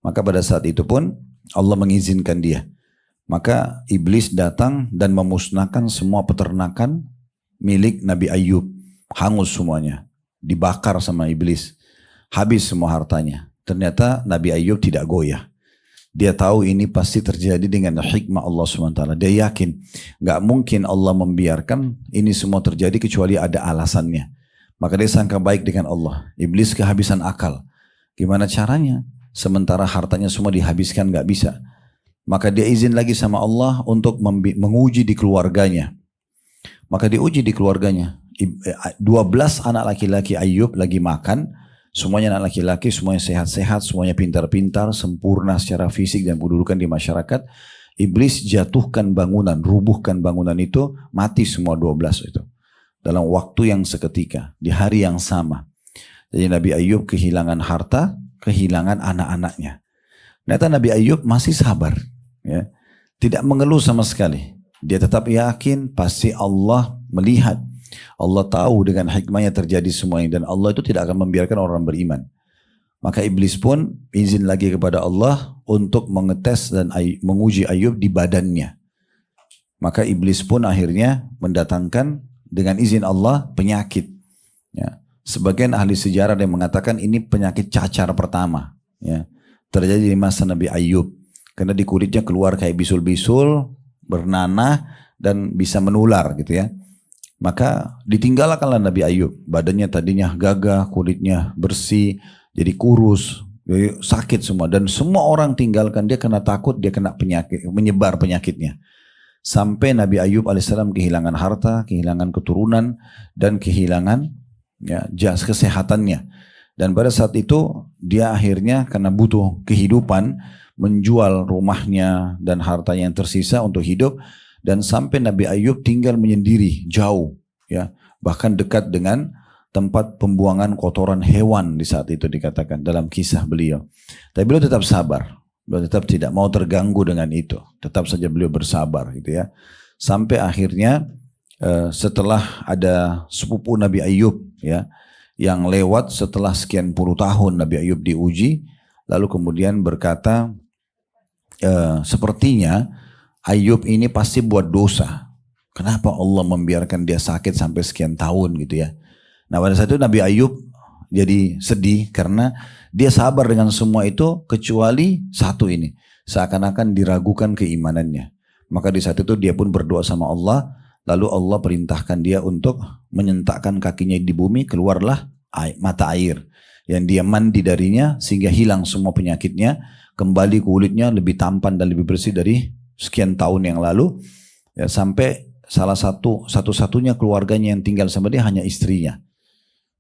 Maka pada saat itu pun Allah mengizinkan dia. Maka iblis datang dan memusnahkan semua peternakan milik Nabi Ayub. Hangus semuanya. Dibakar sama iblis. Habis semua hartanya. Ternyata Nabi Ayub tidak goyah. Dia tahu ini pasti terjadi dengan hikmah Allah SWT. Dia yakin gak mungkin Allah membiarkan ini semua terjadi kecuali ada alasannya. Maka dia sangka baik dengan Allah. Iblis kehabisan akal. Gimana caranya? Sementara hartanya semua dihabiskan gak bisa. Maka dia izin lagi sama Allah untuk menguji di keluarganya. Maka diuji di keluarganya. 12 anak laki-laki Ayub lagi makan. Semuanya anak laki-laki, semuanya sehat-sehat, semuanya pintar-pintar, sempurna secara fisik dan kedudukan di masyarakat. Iblis jatuhkan bangunan, rubuhkan bangunan itu, mati semua 12 itu. Dalam waktu yang seketika, di hari yang sama. Jadi Nabi Ayub kehilangan harta, kehilangan anak-anaknya. Ternyata Nabi Ayub masih sabar. Ya. Tidak mengeluh sama sekali. Dia tetap yakin pasti Allah melihat. Allah tahu dengan hikmahnya terjadi semuanya. Dan Allah itu tidak akan membiarkan orang beriman. Maka iblis pun izin lagi kepada Allah untuk mengetes dan menguji Ayub di badannya. Maka iblis pun akhirnya mendatangkan dengan izin Allah penyakit. Ya. Sebagian ahli sejarah yang mengatakan ini penyakit cacar pertama. Ya. Terjadi di masa Nabi Ayub. Karena di kulitnya keluar kayak bisul-bisul, bernanah, dan bisa menular gitu ya. Maka ditinggalkanlah Nabi Ayub. Badannya tadinya gagah, kulitnya bersih, jadi kurus, jadi sakit semua. Dan semua orang tinggalkan dia karena takut dia kena penyakit, menyebar penyakitnya. Sampai Nabi Ayub alaihissalam kehilangan harta, kehilangan keturunan, dan kehilangan ya, kesehatannya. Dan pada saat itu dia akhirnya karena butuh kehidupan menjual rumahnya dan hartanya yang tersisa untuk hidup. Dan sampai Nabi Ayub tinggal menyendiri jauh, ya, bahkan dekat dengan tempat pembuangan kotoran hewan di saat itu dikatakan dalam kisah beliau. Tapi beliau tetap sabar, beliau tetap tidak mau terganggu dengan itu, tetap saja beliau bersabar gitu ya. Sampai akhirnya setelah ada sepupu Nabi Ayub ya yang lewat setelah sekian puluh tahun Nabi Ayub diuji, lalu kemudian berkata sepertinya Ayub ini pasti buat dosa. Kenapa Allah membiarkan dia sakit sampai sekian tahun gitu ya. Nah pada saat itu Nabi Ayub jadi sedih karena dia sabar dengan semua itu kecuali satu ini. Seakan-akan diragukan keimanannya. Maka di saat itu dia pun berdoa sama Allah. Lalu Allah perintahkan dia untuk menyentakkan kakinya di bumi. Keluarlah mata air. Yang dia mandi darinya sehingga hilang semua penyakitnya. Kembali kulitnya lebih tampan dan lebih bersih dari sekian tahun yang lalu. Ya, sampai salah satu-satunya keluarganya yang tinggal sama dia hanya istrinya.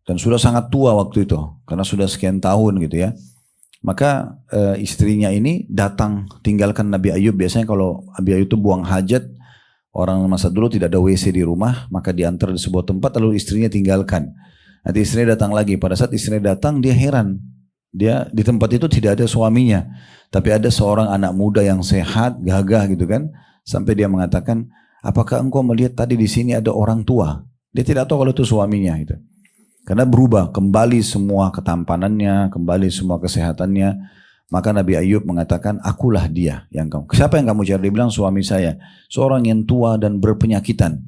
Dan sudah sangat tua waktu itu. Karena sudah sekian tahun gitu ya. Maka istrinya ini datang tinggalkan Nabi Ayub. Biasanya kalau Nabi Ayub itu buang hajat, orang masa dulu tidak ada WC di rumah, maka diantar di sebuah tempat lalu istrinya tinggalkan. Nanti istrinya datang lagi. Pada saat istrinya datang dia heran. Dia di tempat itu tidak ada suaminya. Tapi ada seorang anak muda yang sehat, gagah gitu kan. Sampai dia mengatakan, apakah engkau melihat tadi di sini ada orang tua? Dia tidak tahu kalau itu suaminya gitu. Karena berubah, kembali semua ketampanannya, kembali semua kesehatannya. Maka Nabi Ayub mengatakan, akulah dia yang kamu. Siapa yang kamu cari? Dia bilang suami saya. Seorang yang tua dan berpenyakitan.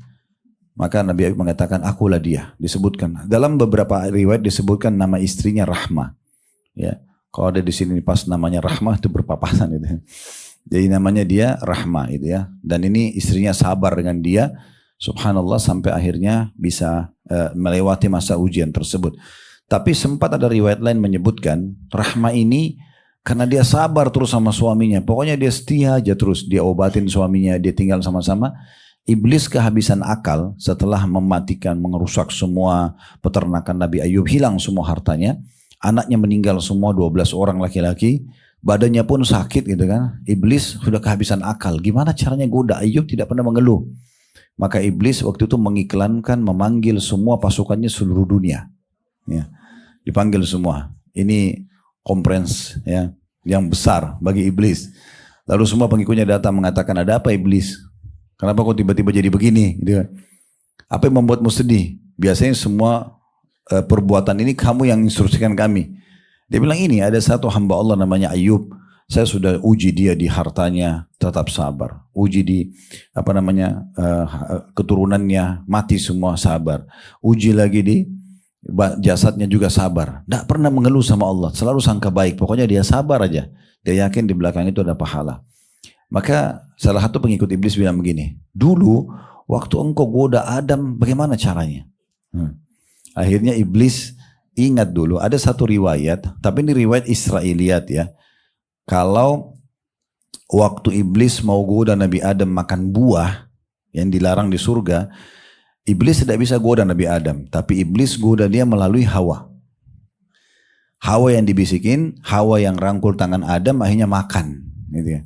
Maka Nabi Ayub mengatakan, akulah dia. Disebutkan. Dalam beberapa riwayat disebutkan nama istrinya Rahmah. Ya, kalau ada di sini pas namanya Rahmah itu berpapasan gitu. Jadi namanya dia Rahmah gitu ya. Dan ini istrinya sabar dengan dia. Subhanallah sampai akhirnya bisa melewati masa ujian tersebut. Tapi sempat ada riwayat lain menyebutkan Rahma ini karena dia sabar terus sama suaminya. Pokoknya dia setia aja terus. Dia obatin suaminya, dia tinggal sama-sama. Iblis kehabisan akal setelah mematikan, mengerusak semua peternakan Nabi Ayub. Hilang semua hartanya. Anaknya meninggal semua 12 orang laki-laki. Badannya pun sakit gitu kan. Iblis sudah kehabisan akal. Gimana caranya goda Ayub tidak pernah mengeluh. Maka iblis waktu itu mengiklankan, memanggil semua pasukannya seluruh dunia. Ya. Dipanggil semua. Ini conference ya, yang besar bagi iblis. Lalu semua pengikutnya datang mengatakan, ada apa iblis? Kenapa kok tiba-tiba jadi begini? Gitu. Apa yang membuatmu sedih? Biasanya semua perbuatan ini kamu yang instruksikan kami. Dia bilang ini ada satu hamba Allah namanya Ayub. Saya sudah uji dia di hartanya, tetap sabar. Uji di keturunannya, mati semua, sabar. Uji lagi di jasadnya juga sabar. Tidak pernah mengeluh sama Allah. Selalu sangka baik. Pokoknya dia sabar aja. Dia yakin di belakang itu ada pahala. Maka salah satu pengikut iblis bilang begini. Dulu waktu engkau goda Adam bagaimana caranya? Akhirnya iblis ingat dulu. Ada satu riwayat. Tapi ini riwayat Israiliyat ya. Kalau waktu iblis mau goda Nabi Adam makan buah yang dilarang di surga. Iblis tidak bisa goda Nabi Adam, tapi iblis goda dia melalui Hawa. Hawa yang dibisikin, Hawa yang rangkul tangan Adam akhirnya makan. Gitu ya.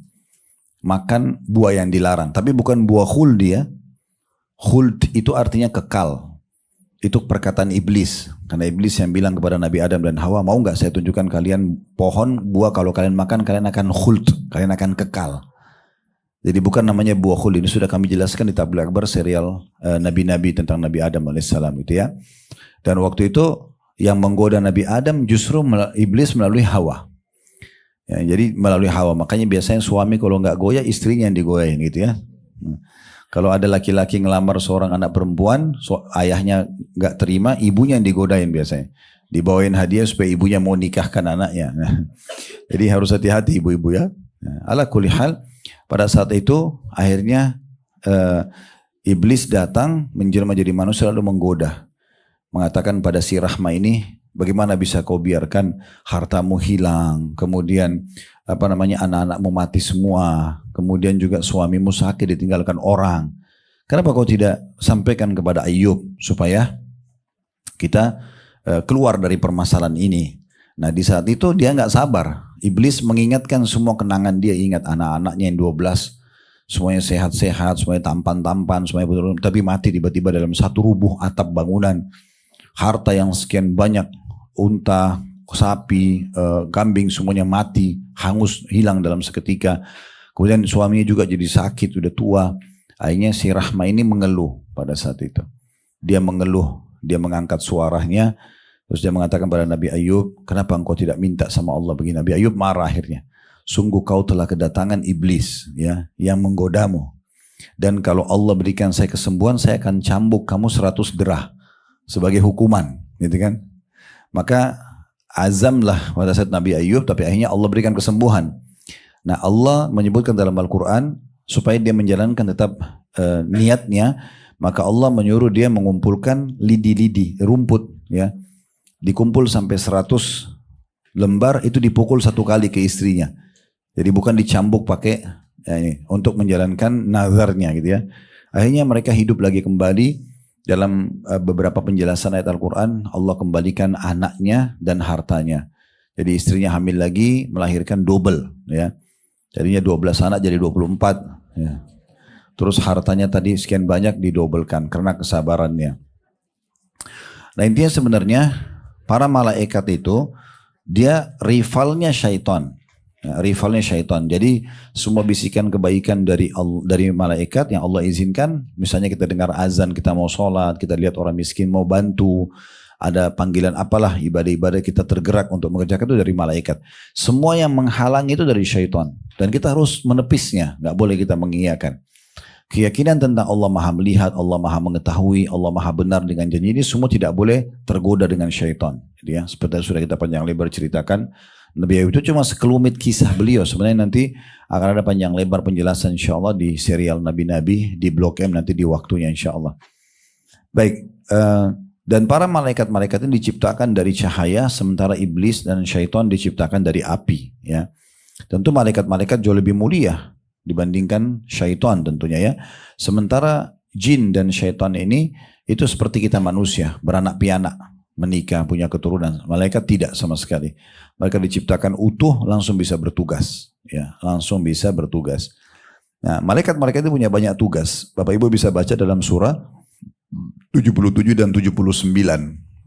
Makan buah yang dilarang, tapi bukan buah khuld ya. Khuld itu artinya kekal. Itu perkataan iblis. Karena iblis yang bilang kepada Nabi Adam dan Hawa, mau nggak saya tunjukkan kalian pohon buah kalau kalian makan kalian akan khuld, kalian akan kekal. Jadi bukan namanya buah khuld, ini sudah kami jelaskan di Tabligh Akbar serial Nabi-Nabi tentang Nabi Adam alaihissalam gitu ya. Dan waktu itu yang menggoda Nabi Adam justru iblis melalui Hawa. Ya, jadi melalui Hawa, makanya biasanya suami kalau nggak goyah istrinya yang digoyahin gitu ya. Kalau ada laki-laki ngelamar seorang anak perempuan, ayahnya nggak terima, ibunya yang digodain biasanya. Dibawain hadiah supaya ibunya mau nikahkan anaknya. Jadi harus hati-hati ibu-ibu ya. Ala kulli hal. Pada saat itu akhirnya iblis datang menjelma jadi manusia lalu menggoda. Mengatakan pada si Rahma ini, bagaimana bisa kau biarkan hartamu hilang, kemudian anak-anakmu mati semua, kemudian juga suamimu sakit ditinggalkan orang. Kenapa kau tidak sampaikan kepada Ayub supaya kita keluar dari permasalahan ini? Nah di saat itu dia nggak sabar. Iblis mengingatkan semua kenangan dia, ingat anak-anaknya yang 12. Semuanya sehat-sehat, semuanya tampan-tampan, semuanya betul, tapi mati tiba-tiba dalam satu rubuh atap bangunan. Harta yang sekian banyak, unta, sapi, kambing semuanya mati, hangus, hilang dalam seketika. Kemudian suaminya juga jadi sakit, udah tua. Akhirnya si Rahma ini mengeluh pada saat itu. Dia mengeluh, dia mengangkat suaranya. Terus dia mengatakan pada Nabi Ayub, kenapa engkau tidak minta sama Allah begini? Nabi Ayub marah akhirnya. Sungguh kau telah kedatangan iblis ya yang menggodamu. Dan kalau Allah berikan saya kesembuhan, saya akan cambuk kamu 100 derah sebagai hukuman, gitu kan? Maka azamlah pada saat Nabi Ayub, tapi akhirnya Allah berikan kesembuhan. Nah Allah menyebutkan dalam Al-Quran supaya dia menjalankan tetap niatnya, maka Allah menyuruh dia mengumpulkan lidi-lidi, rumput ya. Dikumpul sampai 100 lembar, itu dipukul 1 kali ke istrinya. Jadi bukan dicambuk pakai ya ini, untuk menjalankan nazarnya gitu ya. Akhirnya mereka hidup lagi kembali. Dalam beberapa penjelasan ayat Al-Quran, Allah kembalikan anaknya dan hartanya. Jadi istrinya hamil lagi, melahirkan double ya. Jadinya 12 anak jadi 24 ya. Terus hartanya tadi sekian banyak didobelkan karena kesabarannya. Nah intinya sebenarnya para malaikat itu dia rivalnya syaitan. Ya, rivalnya syaitan. Jadi semua bisikan kebaikan dari malaikat yang Allah izinkan. Misalnya kita dengar azan, kita mau sholat, kita lihat orang miskin mau bantu, ada panggilan apalah ibadah-ibadah kita tergerak untuk mengerjakan itu dari malaikat. Semua yang menghalang itu dari syaitan. Dan kita harus menepisnya. Gak boleh kita mengiyakan. Keyakinan tentang Allah maha melihat, Allah maha mengetahui, Allah maha benar dengan janji ini semua tidak boleh tergoda dengan syaitan. Jadi ya, seperti yang sudah kita panjang lebar ceritakan. Nabi Ayub itu cuma sekelumit kisah beliau. Sebenarnya nanti akan ada panjang lebar penjelasan insyaAllah di serial Nabi-Nabi di Blok M nanti di waktunya insyaAllah. Baik, Dan para malaikat-malaikat ini diciptakan dari cahaya, sementara iblis dan syaitan diciptakan dari api. Ya, tentu malaikat-malaikat jauh lebih mulia dibandingkan syaitan tentunya ya. Sementara jin dan syaitan ini itu seperti kita manusia, beranak pianak, menikah, punya keturunan. Malaikat tidak sama sekali. Mereka diciptakan utuh, langsung bisa bertugas. Ya, langsung bisa bertugas. Nah, malaikat-malaikat itu punya banyak tugas. Bapak Ibu bisa baca dalam surah 77 dan 79.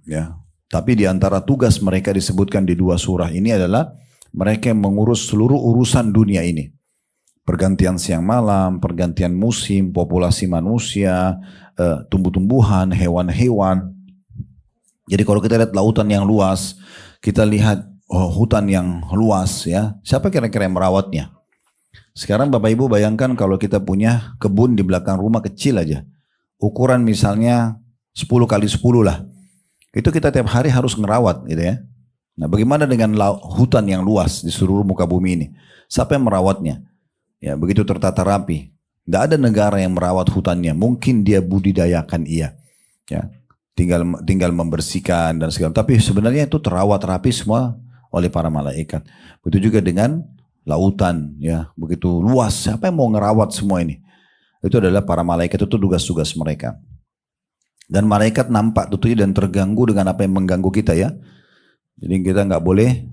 Ya. Tapi di antara tugas mereka disebutkan di dua surah ini adalah mereka yang mengurus seluruh urusan dunia ini. Pergantian siang malam, pergantian musim, populasi manusia, tumbuh-tumbuhan, hewan-hewan. Jadi kalau kita lihat lautan yang luas, kita lihat hutan yang luas, ya, siapa kira-kira yang merawatnya? Sekarang Bapak Ibu bayangkan kalau kita punya kebun di belakang rumah kecil aja. Ukuran misalnya 10 kali 10 lah. Itu kita tiap hari harus ngerawat gitu ya. Nah bagaimana dengan hutan yang luas di seluruh muka bumi ini? Siapa yang merawatnya? Ya begitu tertata rapi. Tidak ada negara yang merawat hutannya. Mungkin dia budidayakan iya. Ya, tinggal membersihkan dan segala. Tapi sebenarnya itu terawat rapi semua oleh para malaikat. Begitu juga dengan lautan. Ya begitu luas. Siapa yang mau ngerawat semua ini? Itu adalah para malaikat, itu tugas-tugas mereka. Dan malaikat nampak tentunya dan terganggu dengan apa yang mengganggu kita ya. Jadi kita nggak boleh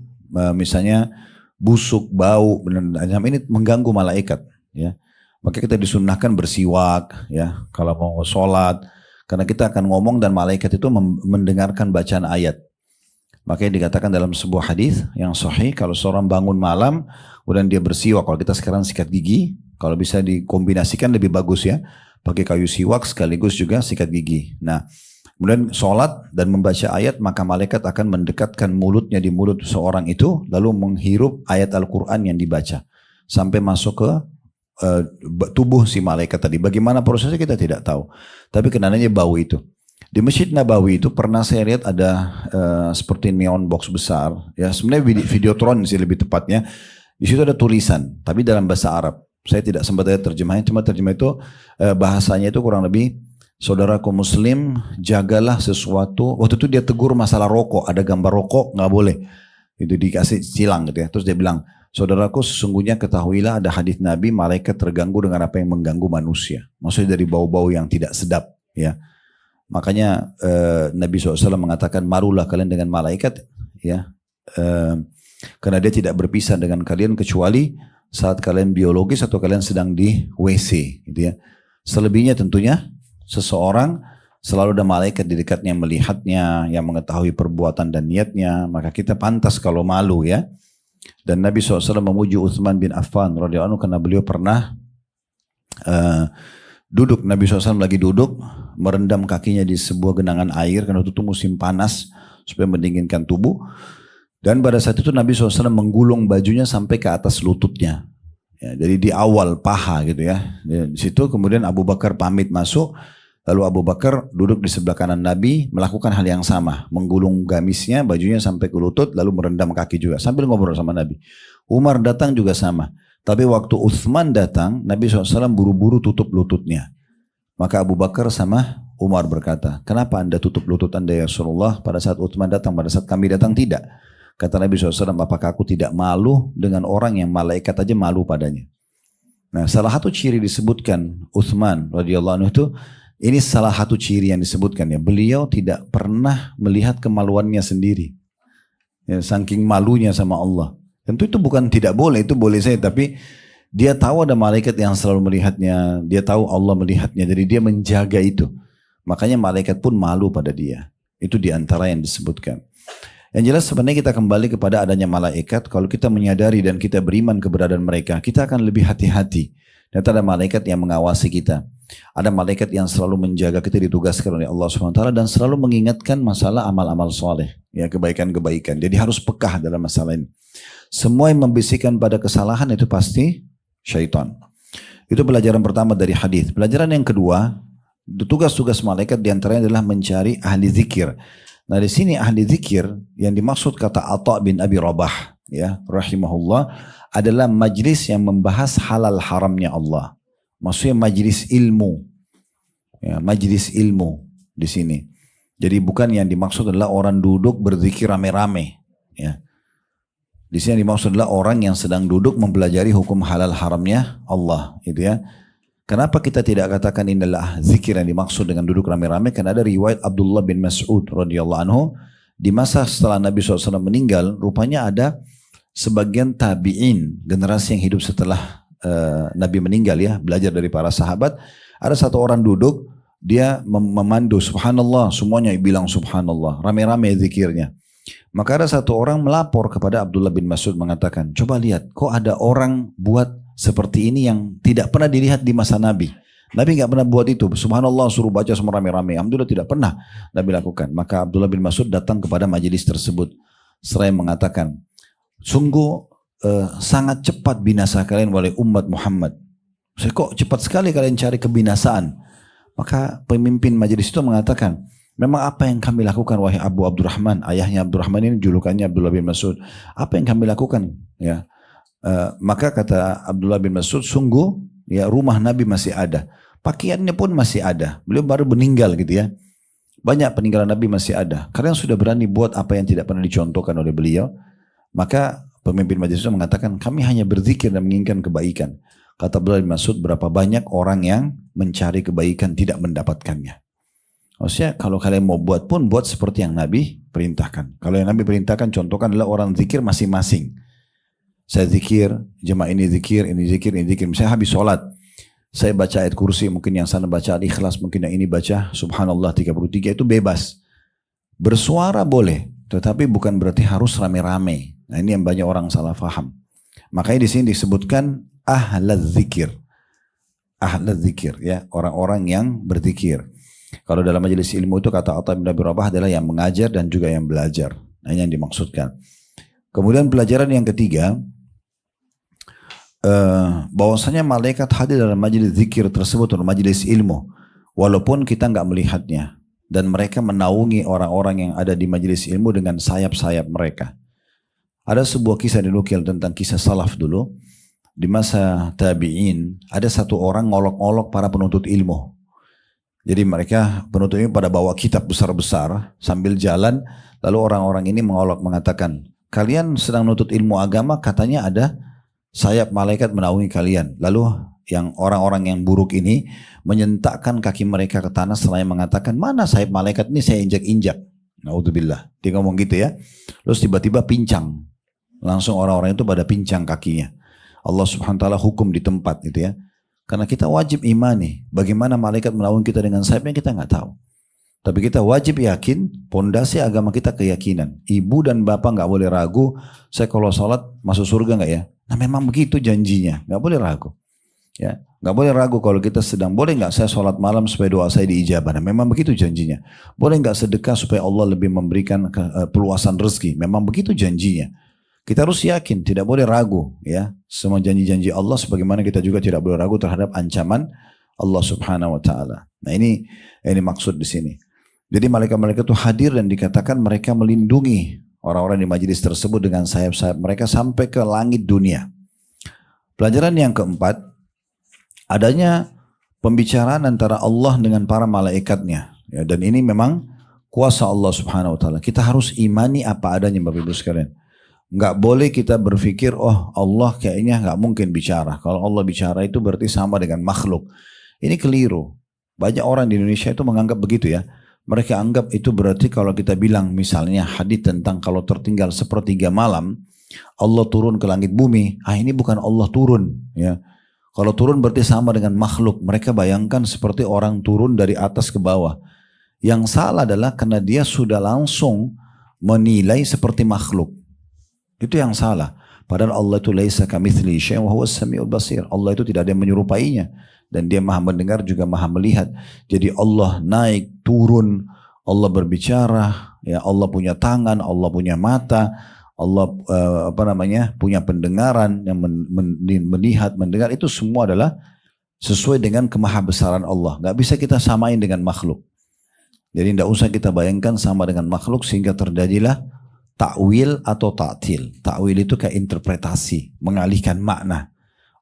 misalnya busuk, bau, ini mengganggu malaikat. Ya, maka kita disunnahkan bersiwak ya kalau mau sholat. Karena kita akan ngomong dan malaikat itu mendengarkan bacaan ayat. Makanya dikatakan dalam sebuah hadis yang sahih kalau seorang bangun malam kemudian dia bersiwak. Kalau kita sekarang sikat gigi, kalau bisa dikombinasikan lebih bagus ya. Pakai kayu siwak sekaligus juga sikat gigi. Nah, kemudian sholat dan membaca ayat, maka malaikat akan mendekatkan mulutnya di mulut seorang itu, lalu menghirup ayat Al-Quran yang dibaca. Sampai masuk ke tubuh si malaikat tadi. Bagaimana prosesnya kita tidak tahu. Tapi kenananya bau itu. Di Masjid Nabawi itu pernah saya lihat ada seperti neon box besar. Ya sebenarnya videotron sih lebih tepatnya. Di situ ada tulisan, tapi dalam bahasa Arab. Saya tidak sempat lihat terjemahnya, cuma terjemah itu bahasanya itu kurang lebih, saudaraku muslim jagalah sesuatu. Waktu itu dia tegur masalah rokok, ada gambar rokok nggak boleh. Itu dikasih silang gitu ya. Terus dia bilang, saudaraku sesungguhnya ketahuilah ada hadis Nabi malaikat terganggu dengan apa yang mengganggu manusia. Maksudnya dari bau-bau yang tidak sedap ya. Makanya Nabi SAW mengatakan marulah kalian dengan malaikat ya. Karena dia tidak berpisah dengan kalian kecuali saat kalian biologis atau kalian sedang di WC gitu ya. Selebihnya tentunya seseorang selalu ada malaikat di dekatnya melihatnya, yang mengetahui perbuatan dan niatnya, maka kita pantas kalau malu ya. Dan Nabi SAW memuji Utsman bin Affan radhiyallahu anhu karena beliau pernah duduk, Nabi SAW lagi duduk merendam kakinya di sebuah genangan air karena itu musim panas supaya mendinginkan tubuh. Dan pada saat itu Nabi SAW menggulung bajunya sampai ke atas lututnya. Ya, jadi di awal paha gitu ya. Di situ kemudian Abu Bakar pamit masuk. Lalu Abu Bakar duduk di sebelah kanan Nabi melakukan hal yang sama. Menggulung gamisnya, bajunya sampai ke lutut lalu merendam kaki juga. Sambil ngobrol sama Nabi. Umar datang juga sama. Tapi waktu Utsman datang, Nabi SAW buru-buru tutup lututnya. Maka Abu Bakar sama Umar berkata, kenapa anda tutup lutut anda ya Rasulullah pada saat Utsman datang, pada saat kami datang tidak? Kata Nabi SAW, apakah aku tidak malu dengan orang yang malaikat aja malu padanya? Nah, salah satu ciri disebutkan Utsman radhiyallahu anhu itu, ini salah satu ciri yang disebutkan ya. Beliau tidak pernah melihat kemaluannya sendiri. Ya, saking malunya sama Allah. Tentu itu bukan tidak boleh, itu boleh saja. Tapi dia tahu ada malaikat yang selalu melihatnya. Dia tahu Allah melihatnya. Jadi dia menjaga itu. Makanya malaikat pun malu pada dia. Itu diantara yang disebutkan. Yang jelas sebenarnya kita kembali kepada adanya malaikat. Kalau kita menyadari dan kita beriman keberadaan mereka, kita akan lebih hati-hati. Dan ada malaikat yang mengawasi kita. Ada malaikat yang selalu menjaga kita, ditugaskan oleh Allah SWT dan selalu mengingatkan masalah amal-amal soleh, ya kebaikan-kebaikan. Jadi harus pekah dalam masalah ini. Semua yang membisikkan pada kesalahan itu pasti syaitan. Itu pelajaran pertama dari hadis. Pelajaran yang kedua, tugas-tugas malaikat diantaranya adalah mencari ahli zikir. Nah di sini ahli zikir yang dimaksud kata Atha bin Abi Rabah ya rahimahullah adalah majlis yang membahas halal haramnya Allah. Maksudnya majlis ilmu. Ya, majlis ilmu di sini. Jadi bukan yang dimaksud adalah orang duduk berzikir rame-rame. Ya. Di sini yang dimaksud adalah orang yang sedang duduk mempelajari hukum halal haramnya Allah. Gitu ya. Kenapa kita tidak katakan ini adalah zikir yang dimaksud dengan duduk rame-rame? Karena ada riwayat Abdullah bin Mas'ud radhiyallahu anhu. Di masa setelah Nabi SAW meninggal, rupanya ada sebagian tabi'in, generasi yang hidup setelah Nabi meninggal ya, belajar dari para sahabat. Ada satu orang duduk, dia memandu subhanallah, semuanya bilang subhanallah, rame-rame zikirnya. Maka ada satu orang melapor kepada Abdullah bin Mas'ud mengatakan, coba lihat, kok ada orang buat seperti ini yang tidak pernah dilihat di masa Nabi. Nabi nggak pernah buat itu, subhanallah suruh baca semua rame-rame. Alhamdulillah tidak pernah Nabi lakukan. Maka Abdullah bin Mas'ud datang kepada majelis tersebut. Seraya mengatakan, sungguh sangat cepat binasa kalian oleh umat Muhammad. Kok cepat sekali kalian cari kebinasaan? Maka pemimpin majelis itu mengatakan, memang apa yang kami lakukan wahai Abu Abdurrahman, ayahnya Abdurrahman ini julukannya Abdullah bin Mas'ud. Apa yang kami lakukan? Ya, maka kata Abdullah bin Mas'ud, sungguh ya rumah Nabi masih ada, pakaiannya pun masih ada. Beliau baru meninggal gitu ya. Banyak peninggalan Nabi masih ada. Kalian sudah berani buat apa yang tidak pernah dicontohkan oleh beliau. Maka pemimpin majelis itu mengatakan, kami hanya berzikir dan menginginkan kebaikan. Kata Abdullah bin Mas'ud, berapa banyak orang yang mencari kebaikan tidak mendapatkannya. Maksudnya kalau kalian mau buat pun buat seperti yang Nabi perintahkan. Kalau yang Nabi perintahkan, contohkan adalah orang zikir masing-masing. Saya zikir, jemaah ini zikir, ini zikir, ini zikir. Misalnya habis sholat, saya baca ayat kursi, mungkin yang sana baca Al-Ikhlas, mungkin yang ini baca Subhanallah 33, itu bebas. Bersuara boleh, tetapi bukan berarti harus rame-rame. Nah ini yang banyak orang salah faham. Makanya di sini disebutkan ahlaz zikir. Ahlaz zikir ya, orang-orang yang berzikir. Kalau dalam majelis ilmu itu kata Atha bin Abi Rabah adalah yang mengajar dan juga yang belajar. Nah ini yang dimaksudkan. Kemudian pelajaran yang ketiga, bahwasanya malaikat hadir dalam majelis zikir tersebut atau majelis ilmu, walaupun kita nggak melihatnya, dan mereka menaungi orang-orang yang ada di majelis ilmu dengan sayap-sayap mereka. Ada sebuah kisah dinukil tentang kisah salaf dulu. Di masa tabi'in, ada satu orang ngolok-ngolok para penuntut ilmu. Jadi mereka penuntut ilmu pada bawa kitab besar-besar sambil jalan, lalu orang-orang ini mengolok mengatakan, kalian sedang nuntut ilmu agama, katanya ada sayap malaikat menaungi kalian. Lalu yang orang-orang yang buruk ini menyentakkan kaki mereka ke tanah selain mengatakan, mana sayap malaikat ini saya injak-injak. Naudzubillah. Dia ngomong gitu ya. Terus tiba-tiba pincang. Langsung orang-orang itu pada pincang kakinya. Allah subhanahu wa ta'ala hukum di tempat gitu ya. Karena kita wajib imani. Bagaimana malaikat menaungi kita dengan sayapnya kita nggak tahu. Tapi kita wajib yakin, pondasi agama kita keyakinan. Ibu dan bapak nggak boleh ragu, saya kalau sholat masuk surga nggak ya? Nah memang begitu janjinya, nggak boleh ragu. Ya, nggak boleh ragu kalau kita sedang, boleh nggak saya sholat malam supaya doa saya diijabah? Nah, memang begitu janjinya. Boleh nggak sedekah supaya Allah lebih memberikan peluasan rezeki? Memang begitu janjinya. Kita harus yakin, tidak boleh ragu ya. Semua janji-janji Allah sebagaimana kita juga tidak boleh ragu terhadap ancaman Allah Subhanahu wa taala. Nah, ini maksud di sini. Jadi malaikat-malaikat itu hadir dan dikatakan mereka melindungi orang-orang di majelis tersebut dengan sayap-sayap mereka sampai ke langit dunia. Pelajaran yang keempat, adanya pembicaraan antara Allah dengan para malaikatnya. Ya, dan ini memang kuasa Allah Subhanahu wa taala. Kita harus imani apa adanya Bapak Ibu sekalian. Nggak boleh kita berpikir, oh Allah kayaknya nggak mungkin bicara. Kalau Allah bicara itu berarti sama dengan makhluk. Ini keliru. Banyak orang di Indonesia itu menganggap begitu ya. Mereka anggap itu berarti kalau kita bilang misalnya hadis tentang kalau tertinggal sepertiga malam, Allah turun ke langit bumi. Ah ini bukan Allah turun. Ya. Kalau turun berarti sama dengan makhluk. Mereka bayangkan seperti orang turun dari atas ke bawah. Yang salah adalah karena dia sudah langsung menilai seperti makhluk. Itu yang salah. Padahal Allah itu laisa kamitslihi syai'un wa huwas samiul basir. Allah itu tidak ada yang menyerupainya dan dia Maha mendengar juga Maha melihat. Jadi Allah naik, turun, Allah berbicara, ya Allah punya tangan, Allah punya mata, Allah punya pendengaran yang melihat, mendengar, itu semua adalah sesuai dengan kemahabesaran Allah. Gak bisa kita samain dengan makhluk. Jadi tidak usah kita bayangkan sama dengan makhluk sehingga terjadilah ta'wil atau ta'til. Ta'wil itu kayak interpretasi, mengalihkan makna.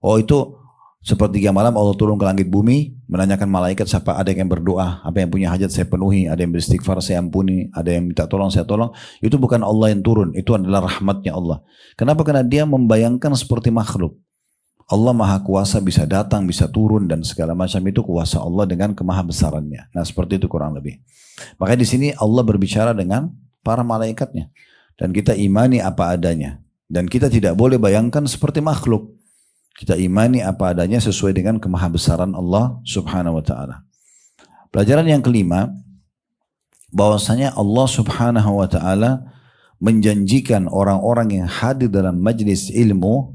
Oh itu Sepertiga malam Allah turun ke langit bumi, menanyakan malaikat siapa ada yang berdoa, apa yang punya hajat saya penuhi, ada yang beristighfar saya ampuni, ada yang minta tolong saya tolong. Itu bukan Allah yang turun, itu adalah rahmatnya Allah. Kenapa? Karena dia membayangkan seperti makhluk. Allah maha kuasa, bisa datang, bisa turun dan segala macam itu kuasa Allah dengan kemahabesarannya. Nah seperti itu kurang lebih. Makanya di sini Allah berbicara dengan para malaikatnya. Dan kita imani apa adanya. Dan kita tidak boleh bayangkan seperti makhluk. Kita imani apa adanya sesuai dengan kemahabesaran Allah subhanahu wa ta'ala. Pelajaran yang kelima, bahwasanya Allah subhanahu wa ta'ala menjanjikan orang-orang yang hadir dalam majlis ilmu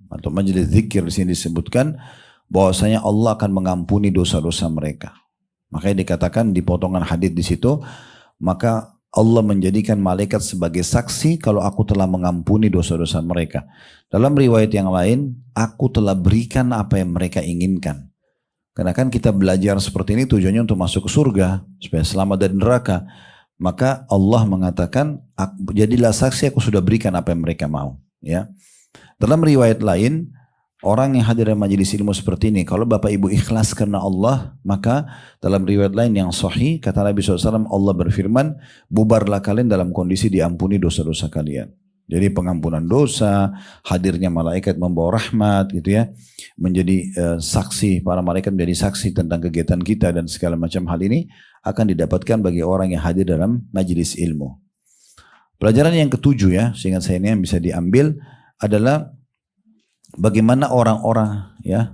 atau majlis zikir di sini disebutkan bahwasanya Allah akan mengampuni dosa-dosa mereka. Makanya dikatakan di potongan hadis di situ, maka Allah menjadikan malaikat sebagai saksi kalau aku telah mengampuni dosa-dosa mereka. Dalam riwayat yang lain, aku telah berikan apa yang mereka inginkan. Karena kan kita belajar seperti ini tujuannya untuk masuk ke surga, supaya selamat dari neraka. Maka Allah mengatakan, jadilah saksi aku sudah berikan apa yang mereka mau. Ya. Dalam riwayat lain, orang yang hadir dalam majelis ilmu seperti ini, kalau Bapak Ibu ikhlas karena Allah, maka dalam riwayat lain yang sahih, kata Nabi SAW, Allah berfirman, bubarlah kalian dalam kondisi diampuni dosa-dosa kalian. Jadi pengampunan dosa, hadirnya malaikat membawa rahmat gitu ya, menjadi saksi, para malaikat menjadi saksi tentang kegiatan kita dan segala macam hal ini akan didapatkan bagi orang yang hadir dalam majelis ilmu. Pelajaran yang ketujuh ya, seingat saya ini yang bisa diambil adalah bagaimana orang-orang ya,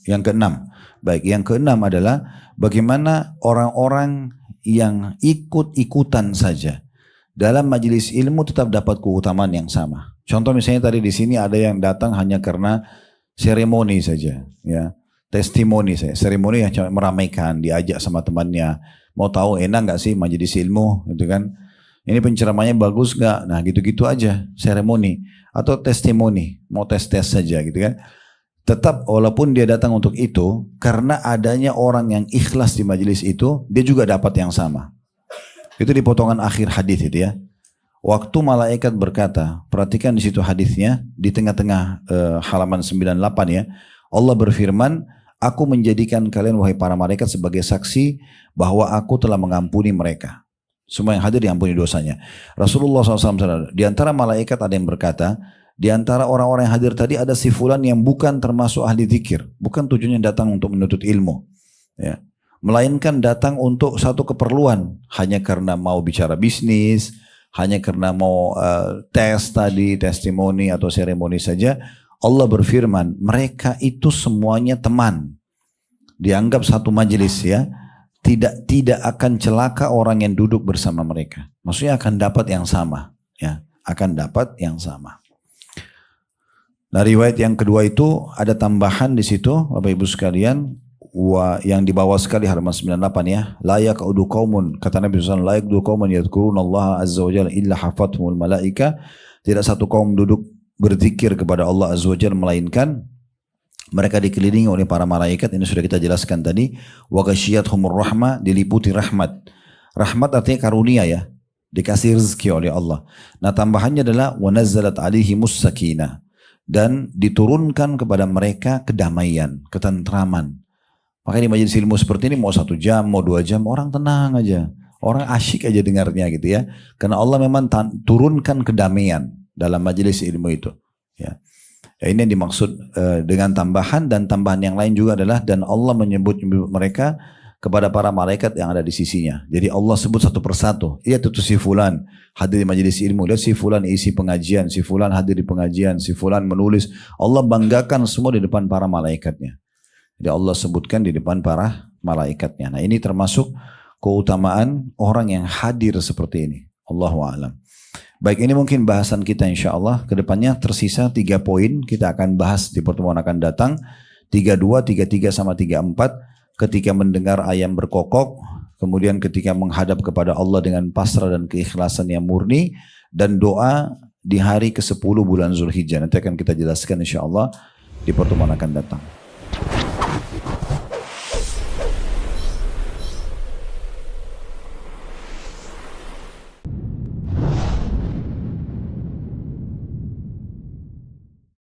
yang keenam. Baik, yang keenam adalah bagaimana orang-orang yang ikut-ikutan saja dalam majelis ilmu tetap dapat keutamaan yang sama. Contoh misalnya tadi di sini ada yang datang hanya karena seremoni saja, ya, testimoni saja, seremoni yang meramaikan, diajak sama temannya, mau tahu enak nggak sih majelis ilmu, gitu kan? Ini penceramahnya bagus nggak? Nah gitu-gitu aja, seremoni atau testimoni, mau tes-tes saja, gitu kan? Tetap walaupun dia datang untuk itu, karena adanya orang yang ikhlas di majelis itu, dia juga dapat yang sama. Itu di potongan akhir hadis itu ya. Waktu malaikat berkata, perhatikan di situ hadisnya di tengah-tengah halaman 98 ya. Allah berfirman, aku menjadikan kalian wahai para malaikat sebagai saksi bahwa aku telah mengampuni mereka. Semua yang hadir diampuni dosanya. Rasulullah SAW, di antara malaikat ada yang berkata, di antara orang-orang yang hadir tadi ada si fulan yang bukan termasuk ahli zikir, bukan tujuannya datang untuk menuntut ilmu, ya, melainkan datang untuk satu keperluan, hanya karena mau bicara bisnis, hanya karena mau tes tadi, testimoni atau seremoni saja. Allah berfirman, mereka itu semuanya teman, dianggap satu majelis ya, tidak akan celaka orang yang duduk bersama mereka. Maksudnya akan dapat yang sama, ya, akan dapat yang sama. Nah, riwayat yang kedua itu ada tambahan di situ, Bapak Ibu sekalian, yang di bawah sekali halaman 98 ya. La yaqudu qaumun, kata Nabi SAW, la yaqudu qaumun yadhkurunallaha azza wa jalla illa hafathumul malaika. Tidak satu kaum duduk berzikir kepada Allah azza wa jalla melainkan mereka dikelilingi oleh para malaikat. Ini sudah kita jelaskan tadi. Wa ghasyiyatuhumur rahmah, diliputi rahmat. Rahmat artinya karunia ya, dikasih rezeki oleh Allah. Nah, tambahannya adalah wa nazzalat alaihimus sakinah, dan diturunkan kepada mereka kedamaian, ketentraman. Makanya di majelis ilmu seperti ini mau 1 jam, mau 2 jam, orang tenang aja. Orang asyik aja dengarnya gitu ya. Karena Allah memang turunkan kedamaian dalam majelis ilmu itu. Ya. Ya, ini yang dimaksud dengan tambahan, dan tambahan yang lain juga adalah dan Allah menyebut mereka kepada para malaikat yang ada di sisinya. Jadi Allah sebut satu persatu. Iya itu si fulan hadir di majelis ilmu. Lihat si fulan isi pengajian, si fulan hadir di pengajian, si fulan menulis. Allah banggakan semua di depan para malaikatnya. Jadi Allah sebutkan di depan para malaikatnya. Nah ini termasuk keutamaan orang yang hadir seperti ini. Allahu a'lam. Baik, ini mungkin bahasan kita insya Allah. Kedepannya tersisa 3 poin kita akan bahas di pertemuan akan datang. 32, 33 sama 34. Ketika mendengar ayam berkokok, kemudian ketika menghadap kepada Allah dengan pasrah dan keikhlasan yang murni, dan doa di hari ke-10 bulan Zulhijjah. Nanti akan kita jelaskan insya Allah di pertemuan akan datang.